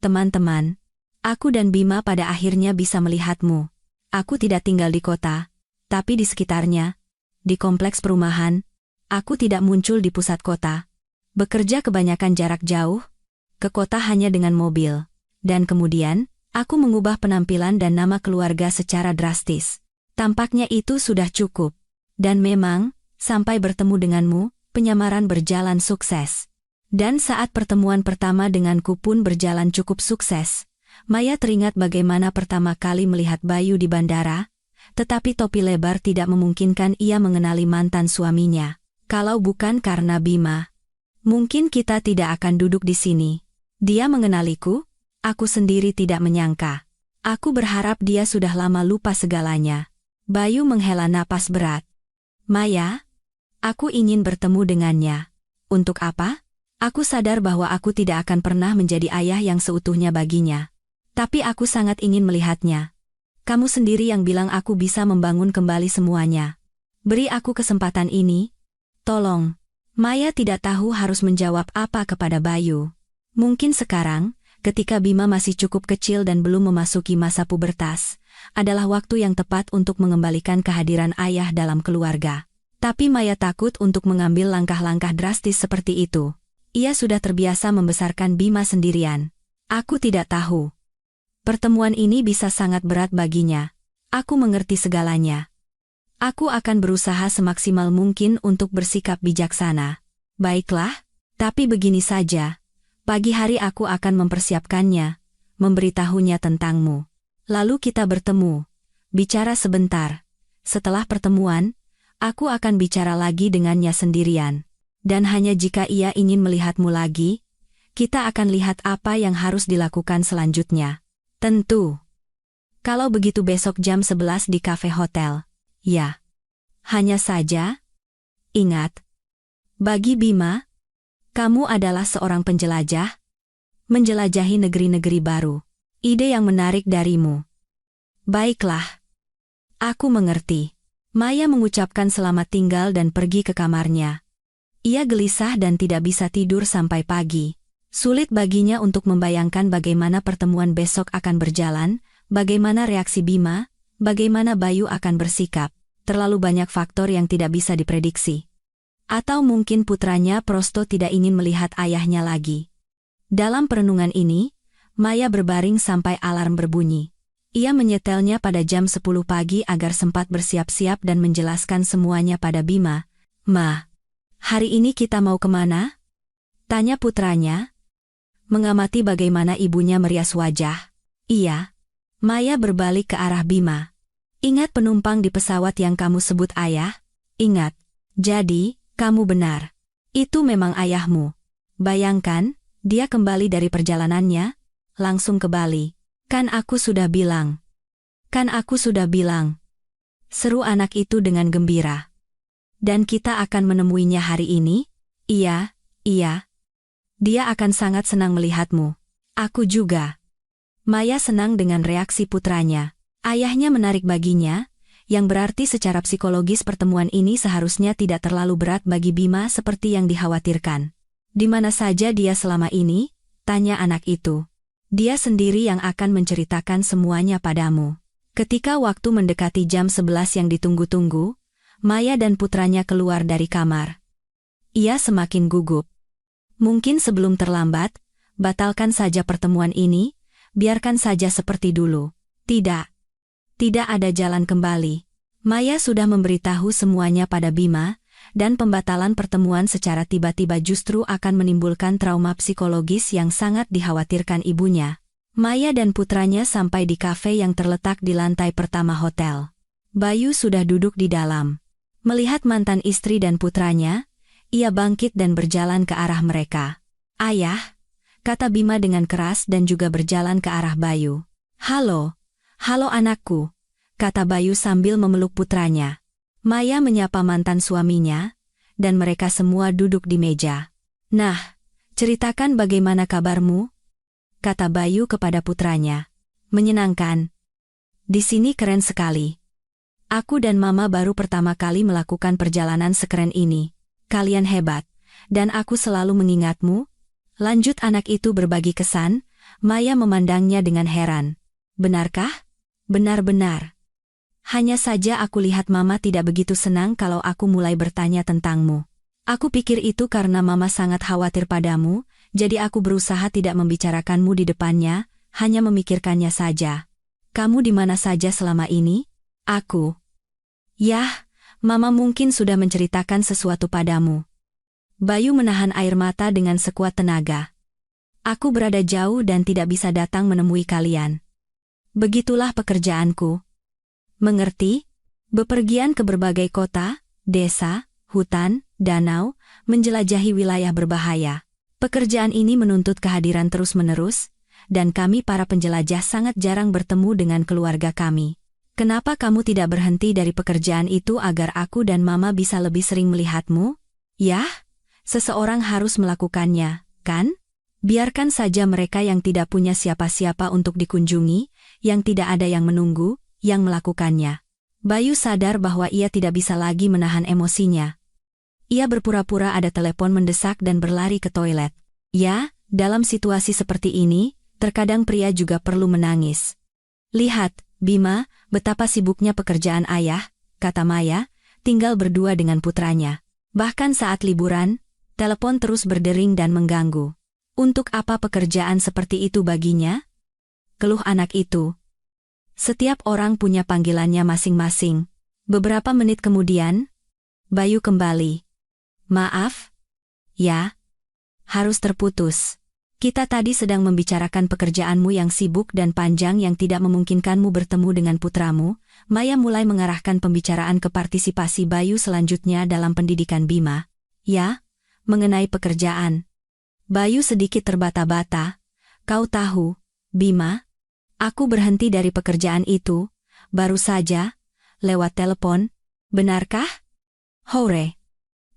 Teman-teman, aku dan Bima pada akhirnya bisa melihatmu. Aku tidak tinggal di kota, tapi di sekitarnya, di kompleks perumahan. Aku tidak muncul di pusat kota. Bekerja kebanyakan jarak jauh, ke kota hanya dengan mobil. Dan kemudian, aku mengubah penampilan dan nama keluarga secara drastis. Tampaknya itu sudah cukup. Dan memang, sampai bertemu denganmu, penyamaran berjalan sukses. Dan saat pertemuan pertama denganku pun berjalan cukup sukses. Maya teringat bagaimana pertama kali melihat Bayu di bandara, tetapi topi lebar tidak memungkinkan ia mengenali mantan suaminya. Kalau bukan karena Bima, mungkin kita tidak akan duduk di sini. Dia mengenaliku? Aku sendiri tidak menyangka. Aku berharap dia sudah lama lupa segalanya. Bayu menghela napas berat. Maya, aku ingin bertemu dengannya. Untuk apa? Aku sadar bahwa aku tidak akan pernah menjadi ayah yang seutuhnya baginya. Tapi aku sangat ingin melihatnya. Kamu sendiri yang bilang aku bisa membangun kembali semuanya. Beri aku kesempatan ini. Tolong. Maya tidak tahu harus menjawab apa kepada Bayu. Mungkin sekarang, ketika Bima masih cukup kecil dan belum memasuki masa pubertas, adalah waktu yang tepat untuk mengembalikan kehadiran ayah dalam keluarga. Tapi Maya takut untuk mengambil langkah-langkah drastis seperti itu. Ia sudah terbiasa membesarkan Bima sendirian. Aku tidak tahu. Pertemuan ini bisa sangat berat baginya. Aku mengerti segalanya. Aku akan berusaha semaksimal mungkin untuk bersikap bijaksana. Baiklah, tapi begini saja. Pagi hari aku akan mempersiapkannya, memberitahunya tentangmu. Lalu kita bertemu, bicara sebentar. Setelah pertemuan, aku akan bicara lagi dengannya sendirian. Dan hanya jika ia ingin melihatmu lagi, kita akan lihat apa yang harus dilakukan selanjutnya. Tentu. Kalau begitu besok jam 11 di kafe hotel. Ya. Hanya saja, ingat. Bagi Bima, kamu adalah seorang penjelajah. Menjelajahi negeri-negeri baru. Ide yang menarik darimu. Baiklah. Aku mengerti. Maya mengucapkan selamat tinggal dan pergi ke kamarnya. Ia gelisah dan tidak bisa tidur sampai pagi. Sulit baginya untuk membayangkan bagaimana pertemuan besok akan berjalan, bagaimana reaksi Bima, bagaimana Bayu akan bersikap. Terlalu banyak faktor yang tidak bisa diprediksi. Atau mungkin putranya Prosto tidak ingin melihat ayahnya lagi. Dalam perenungan ini, Maya berbaring sampai alarm berbunyi. Ia menyetelnya pada jam 10 pagi agar sempat bersiap-siap dan menjelaskan semuanya pada Bima. Ma, hari ini kita mau kemana? Tanya putranya. Mengamati bagaimana ibunya merias wajah. Iya. Maya berbalik ke arah Bima. Ingat penumpang di pesawat yang kamu sebut ayah? Ingat. Jadi, kamu benar. Itu memang ayahmu. Bayangkan, dia kembali dari perjalanannya, langsung ke Bali. Kan aku sudah bilang. Kan aku sudah bilang. Seru anak itu dengan gembira. Dan kita akan menemuinya hari ini? Iya, iya. Dia akan sangat senang melihatmu. Aku juga. Maya senang dengan reaksi putranya. Ayahnya menarik baginya, yang berarti secara psikologis pertemuan ini seharusnya tidak terlalu berat bagi Bima seperti yang dikhawatirkan. Di mana saja dia selama ini? Tanya anak itu. Dia sendiri yang akan menceritakan semuanya padamu. Ketika waktu mendekati jam 11 yang ditunggu-tunggu, Maya dan putranya keluar dari kamar. Ia semakin gugup. Mungkin sebelum terlambat, batalkan saja pertemuan ini, biarkan saja seperti dulu. Tidak. Tidak ada jalan kembali. Maya sudah memberitahu semuanya pada Bima, dan pembatalan pertemuan secara tiba-tiba justru akan menimbulkan trauma psikologis yang sangat dikhawatirkan ibunya. Maya dan putranya sampai di kafe yang terletak di lantai pertama hotel. Bayu sudah duduk di dalam. Melihat mantan istri dan putranya, ia bangkit dan berjalan ke arah mereka. Ayah, kata Bima dengan keras dan juga berjalan ke arah Bayu. Halo. Halo anakku, kata Bayu sambil memeluk putranya. Maya menyapa mantan suaminya, dan mereka semua duduk di meja. Nah, ceritakan bagaimana kabarmu? Kata Bayu kepada putranya. Menyenangkan. Di sini keren sekali. Aku dan Mama baru pertama kali melakukan perjalanan sekeren ini. Kalian hebat, dan aku selalu mengingatmu. Lanjut anak itu berbagi kesan, Maya memandangnya dengan heran. Benarkah? Benar-benar. Hanya saja aku lihat Mama tidak begitu senang kalau aku mulai bertanya tentangmu. Aku pikir itu karena Mama sangat khawatir padamu, jadi aku berusaha tidak membicarakanmu di depannya, hanya memikirkannya saja. Kamu di mana saja selama ini? Aku. Yah, Mama mungkin sudah menceritakan sesuatu padamu. Bayu menahan air mata dengan sekuat tenaga. Aku berada jauh dan tidak bisa datang menemui kalian. Begitulah pekerjaanku. Mengerti? Bepergian ke berbagai kota, desa, hutan, danau, menjelajahi wilayah berbahaya. Pekerjaan ini menuntut kehadiran terus-menerus, dan kami para penjelajah sangat jarang bertemu dengan keluarga kami. Kenapa kamu tidak berhenti dari pekerjaan itu agar aku dan Mama bisa lebih sering melihatmu? Yah, seseorang harus melakukannya, kan? Biarkan saja mereka yang tidak punya siapa-siapa untuk dikunjungi, yang tidak ada yang menunggu, yang melakukannya. Bayu sadar bahwa ia tidak bisa lagi menahan emosinya. Ia berpura-pura ada telepon mendesak dan berlari ke toilet. Ya, dalam situasi seperti ini, terkadang pria juga perlu menangis. Lihat, Bima, betapa sibuknya pekerjaan ayah, kata Maya, tinggal berdua dengan putranya. Bahkan saat liburan, telepon terus berdering dan mengganggu. Untuk apa pekerjaan seperti itu baginya? Keluh anak itu. Setiap orang punya panggilannya masing-masing. Beberapa menit kemudian, Bayu kembali. Maaf? Ya. Harus terputus. Kita tadi sedang membicarakan pekerjaanmu yang sibuk dan panjang yang tidak memungkinkanmu bertemu dengan putramu. Maya mulai mengarahkan pembicaraan ke partisipasi Bayu selanjutnya dalam pendidikan Bima. Ya, mengenai pekerjaan. Bayu sedikit terbata-bata. Kau tahu, Bima, aku berhenti dari pekerjaan itu, baru saja, lewat telepon. Benarkah? Hore.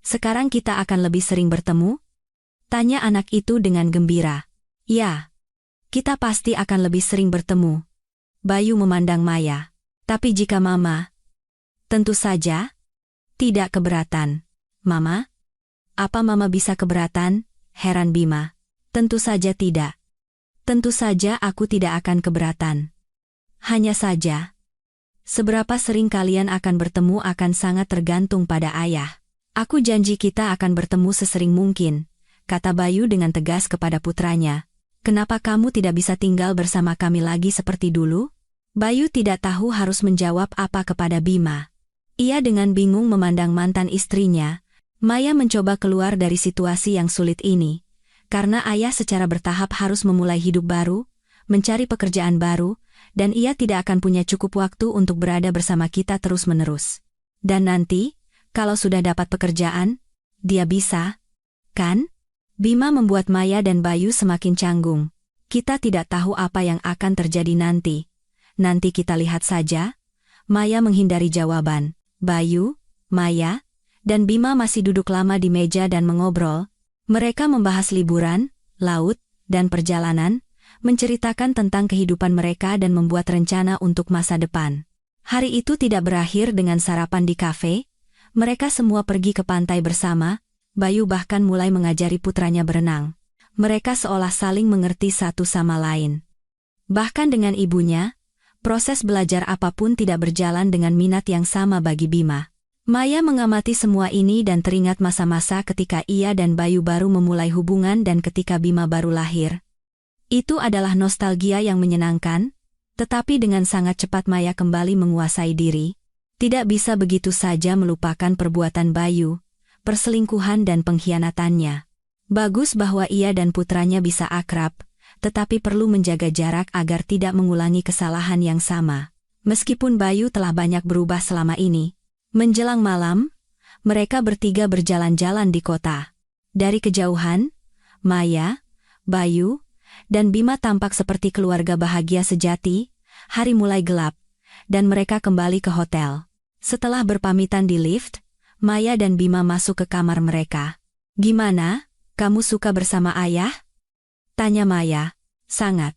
Sekarang kita akan lebih sering bertemu? Tanya anak itu dengan gembira. Ya, kita pasti akan lebih sering bertemu. Bayu memandang Maya. Tapi jika Mama, tentu saja, tidak keberatan. Mama? Apa Mama bisa keberatan? Heran Bima. Tentu saja tidak. Tentu saja aku tidak akan keberatan. Hanya saja, seberapa sering kalian akan bertemu akan sangat tergantung pada ayah. Aku janji kita akan bertemu sesering mungkin, kata Bayu dengan tegas kepada putranya. Kenapa kamu tidak bisa tinggal bersama kami lagi seperti dulu? Bayu tidak tahu harus menjawab apa kepada Bima. Ia dengan bingung memandang mantan istrinya. Maya mencoba keluar dari situasi yang sulit ini, karena ayah secara bertahap harus memulai hidup baru, mencari pekerjaan baru, dan ia tidak akan punya cukup waktu untuk berada bersama kita terus-menerus. Dan nanti, kalau sudah dapat pekerjaan, dia bisa, kan? Bima membuat Maya dan Bayu semakin canggung. Kita tidak tahu apa yang akan terjadi nanti. Nanti kita lihat saja. Maya menghindari jawaban. Bayu, Maya, dan Bima masih duduk lama di meja dan mengobrol. Mereka membahas liburan, laut, dan perjalanan, menceritakan tentang kehidupan mereka dan membuat rencana untuk masa depan. Hari itu tidak berakhir dengan sarapan di kafe. Mereka semua pergi ke pantai bersama. Bayu bahkan mulai mengajari putranya berenang. Mereka seolah saling mengerti satu sama lain. Bahkan dengan ibunya, proses belajar apapun tidak berjalan dengan minat yang sama bagi Bima. Maya mengamati semua ini dan teringat masa-masa ketika ia dan Bayu baru memulai hubungan dan ketika Bima baru lahir. Itu adalah nostalgia yang menyenangkan, tetapi dengan sangat cepat Maya kembali menguasai diri. Tidak bisa begitu saja melupakan perbuatan Bayu, perselingkuhan dan pengkhianatannya. Bagus bahwa ia dan putranya bisa akrab, tetapi perlu menjaga jarak agar tidak mengulangi kesalahan yang sama. Meskipun Bayu telah banyak berubah selama ini. Menjelang malam, mereka bertiga berjalan-jalan di kota. Dari kejauhan, Maya, Bayu, dan Bima tampak seperti keluarga bahagia sejati. Hari mulai gelap, dan mereka kembali ke hotel. Setelah berpamitan di lift, Maya dan Bima masuk ke kamar mereka. Gimana, kamu suka bersama ayah? Tanya Maya. Sangat.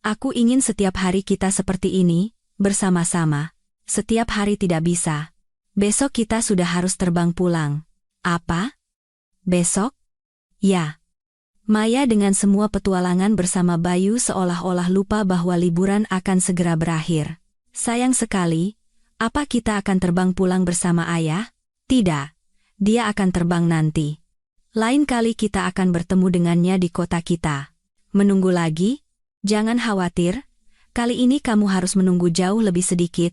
Aku ingin setiap hari kita seperti ini, bersama-sama. Setiap hari tidak bisa. Besok kita sudah harus terbang pulang. Apa? Besok? Ya. Maya dengan semua petualangan bersama Bayu seolah-olah lupa bahwa liburan akan segera berakhir. Sayang sekali, apa kita akan terbang pulang bersama ayah? Tidak. Dia akan terbang nanti. Lain kali kita akan bertemu dengannya di kota kita. Menunggu lagi? Jangan khawatir, kali ini kamu harus menunggu jauh lebih sedikit.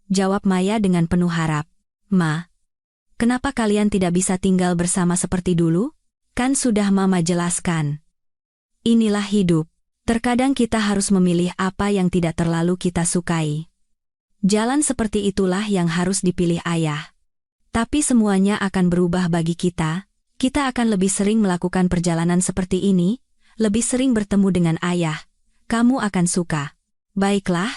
Jawab Maya dengan penuh harap. Ma, kenapa kalian tidak bisa tinggal bersama seperti dulu? Kan sudah Mama jelaskan. Inilah hidup. Terkadang kita harus memilih apa yang tidak terlalu kita sukai. Jalan seperti itulah yang harus dipilih ayah. Tapi semuanya akan berubah bagi kita. Kita akan lebih sering melakukan perjalanan seperti ini, lebih sering bertemu dengan ayah. Kamu akan suka. Baiklah,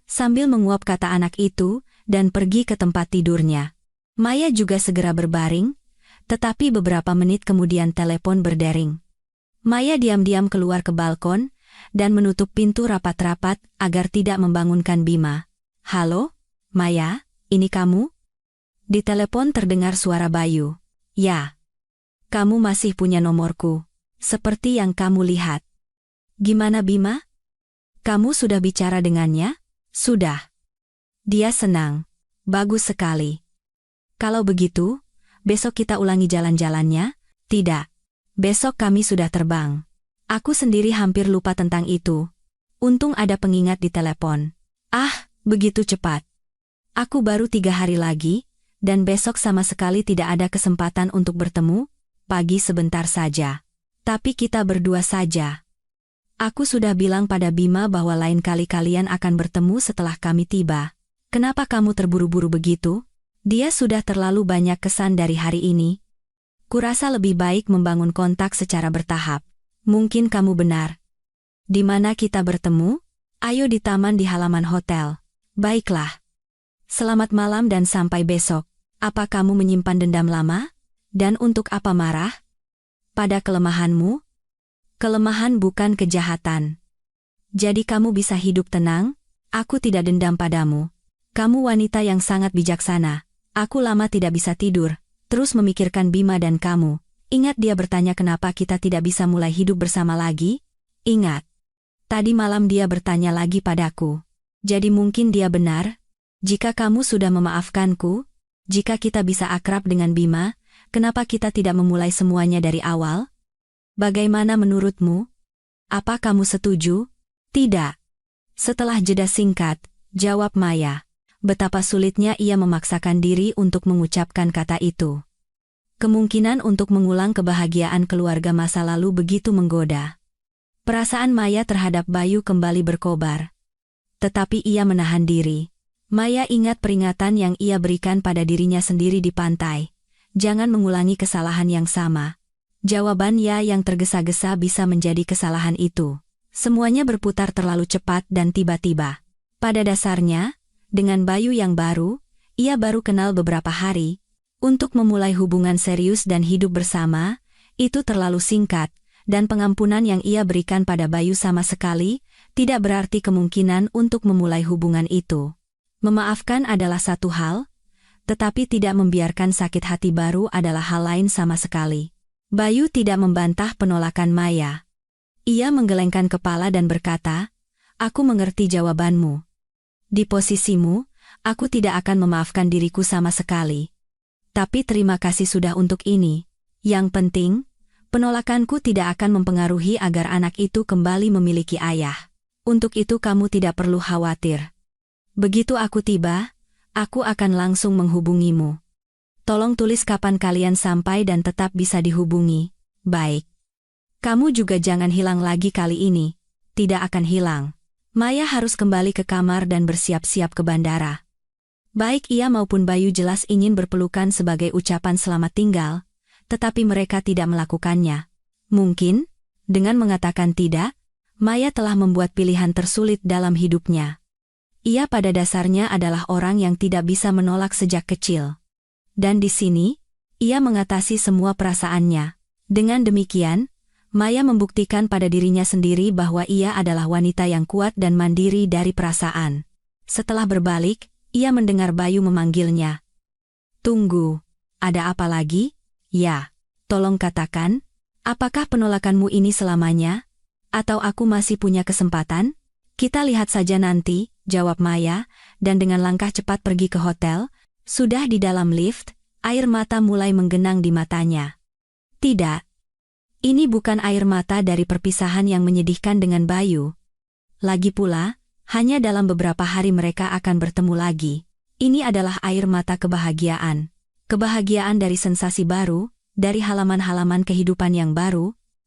sambil menguap kata anak itu, dan pergi ke tempat tidurnya. Maya juga segera berbaring, tetapi beberapa menit kemudian telepon berdering. Maya diam-diam keluar ke balkon, dan menutup pintu rapat-rapat agar tidak membangunkan Bima. "Halo, Maya, ini kamu?" Di telepon terdengar suara Bayu. "Ya. Kamu masih punya nomorku, seperti yang kamu lihat." "Gimana Bima? Kamu sudah bicara dengannya?" "Sudah. Dia senang. Bagus sekali. Kalau begitu, besok kita ulangi jalan-jalannya?" "Tidak. Besok kami sudah terbang." Aku sendiri hampir lupa tentang itu. Untung ada pengingat di telepon. "Ah, begitu cepat. Aku baru 3 hari lagi, dan besok sama sekali tidak ada kesempatan untuk bertemu, pagi sebentar saja. Tapi kita berdua saja." "Aku sudah bilang pada Bima bahwa lain kali kalian akan bertemu setelah kami tiba. Kenapa kamu terburu-buru begitu? Dia sudah terlalu banyak kesan dari hari ini. Kurasa lebih baik membangun kontak secara bertahap." "Mungkin kamu benar. Di mana kita bertemu?" "Ayo di taman di halaman hotel." "Baiklah. Selamat malam dan sampai besok." "Apa kamu menyimpan dendam lama? Dan untuk apa marah? Pada kelemahanmu?" "Kelemahan bukan kejahatan. Jadi kamu bisa hidup tenang, aku tidak dendam padamu. Kamu wanita yang sangat bijaksana." Aku lama tidak bisa tidur, terus memikirkan Bima dan kamu. Ingat dia bertanya kenapa kita tidak bisa mulai hidup bersama lagi? Ingat. Tadi malam dia bertanya lagi padaku. Jadi mungkin dia benar? Jika kamu sudah memaafkanku, jika kita bisa akrab dengan Bima, kenapa kita tidak memulai semuanya dari awal? Bagaimana menurutmu? Apa kamu setuju?" "Tidak." Setelah jeda singkat, jawab Maya. Betapa sulitnya ia memaksakan diri untuk mengucapkan kata itu. Kemungkinan untuk mengulang kebahagiaan keluarga masa lalu begitu menggoda. Perasaan Maya terhadap Bayu kembali berkobar. Tetapi ia menahan diri. Maya ingat peringatan yang ia berikan pada dirinya sendiri di pantai. Jangan mengulangi kesalahan yang sama. Jawaban ya yang tergesa-gesa bisa menjadi kesalahan itu. Semuanya berputar terlalu cepat dan tiba-tiba. Pada dasarnya, dengan Bayu yang baru, ia baru kenal beberapa hari. Untuk memulai hubungan serius dan hidup bersama, itu terlalu singkat, dan pengampunan yang ia berikan pada Bayu sama sekali, tidak berarti kemungkinan untuk memulai hubungan itu. Memaafkan adalah satu hal, tetapi tidak membiarkan sakit hati baru adalah hal lain sama sekali. Bayu tidak membantah penolakan Maya. Ia menggelengkan kepala dan berkata, "Aku mengerti jawabanmu. Di posisimu, aku tidak akan memaafkan diriku sama sekali. Tapi terima kasih sudah untuk ini. Yang penting, penolakanku tidak akan mempengaruhi agar anak itu kembali memiliki ayah. Untuk itu kamu tidak perlu khawatir. Begitu aku tiba, aku akan langsung menghubungimu. Tolong tulis kapan kalian sampai dan tetap bisa dihubungi." "Baik. Kamu juga jangan hilang lagi kali ini." "Tidak akan hilang." Maya harus kembali ke kamar dan bersiap-siap ke bandara. Baik ia maupun Bayu jelas ingin berpelukan sebagai ucapan selamat tinggal, tetapi mereka tidak melakukannya. Mungkin, dengan mengatakan tidak, Maya telah membuat pilihan tersulit dalam hidupnya. Ia pada dasarnya adalah orang yang tidak bisa menolak sejak kecil. Dan di sini, ia mengatasi semua perasaannya. Dengan demikian, Maya membuktikan pada dirinya sendiri bahwa ia adalah wanita yang kuat dan mandiri dari perasaan. Setelah berbalik, ia mendengar Bayu memanggilnya. "Tunggu, ada apa lagi?" "Ya, tolong katakan, apakah penolakanmu ini selamanya? Atau aku masih punya kesempatan?" "Kita lihat saja nanti," jawab Maya, dan dengan langkah cepat pergi ke hotel. Sudah di dalam lift, air mata mulai menggenang di matanya. Tidak. Ini bukan air mata dari perpisahan yang menyedihkan dengan Bayu. Lagi pula, hanya dalam beberapa hari mereka akan bertemu lagi. Ini adalah air mata kebahagiaan. Kebahagiaan dari sensasi baru, dari halaman-halaman kehidupan yang baru.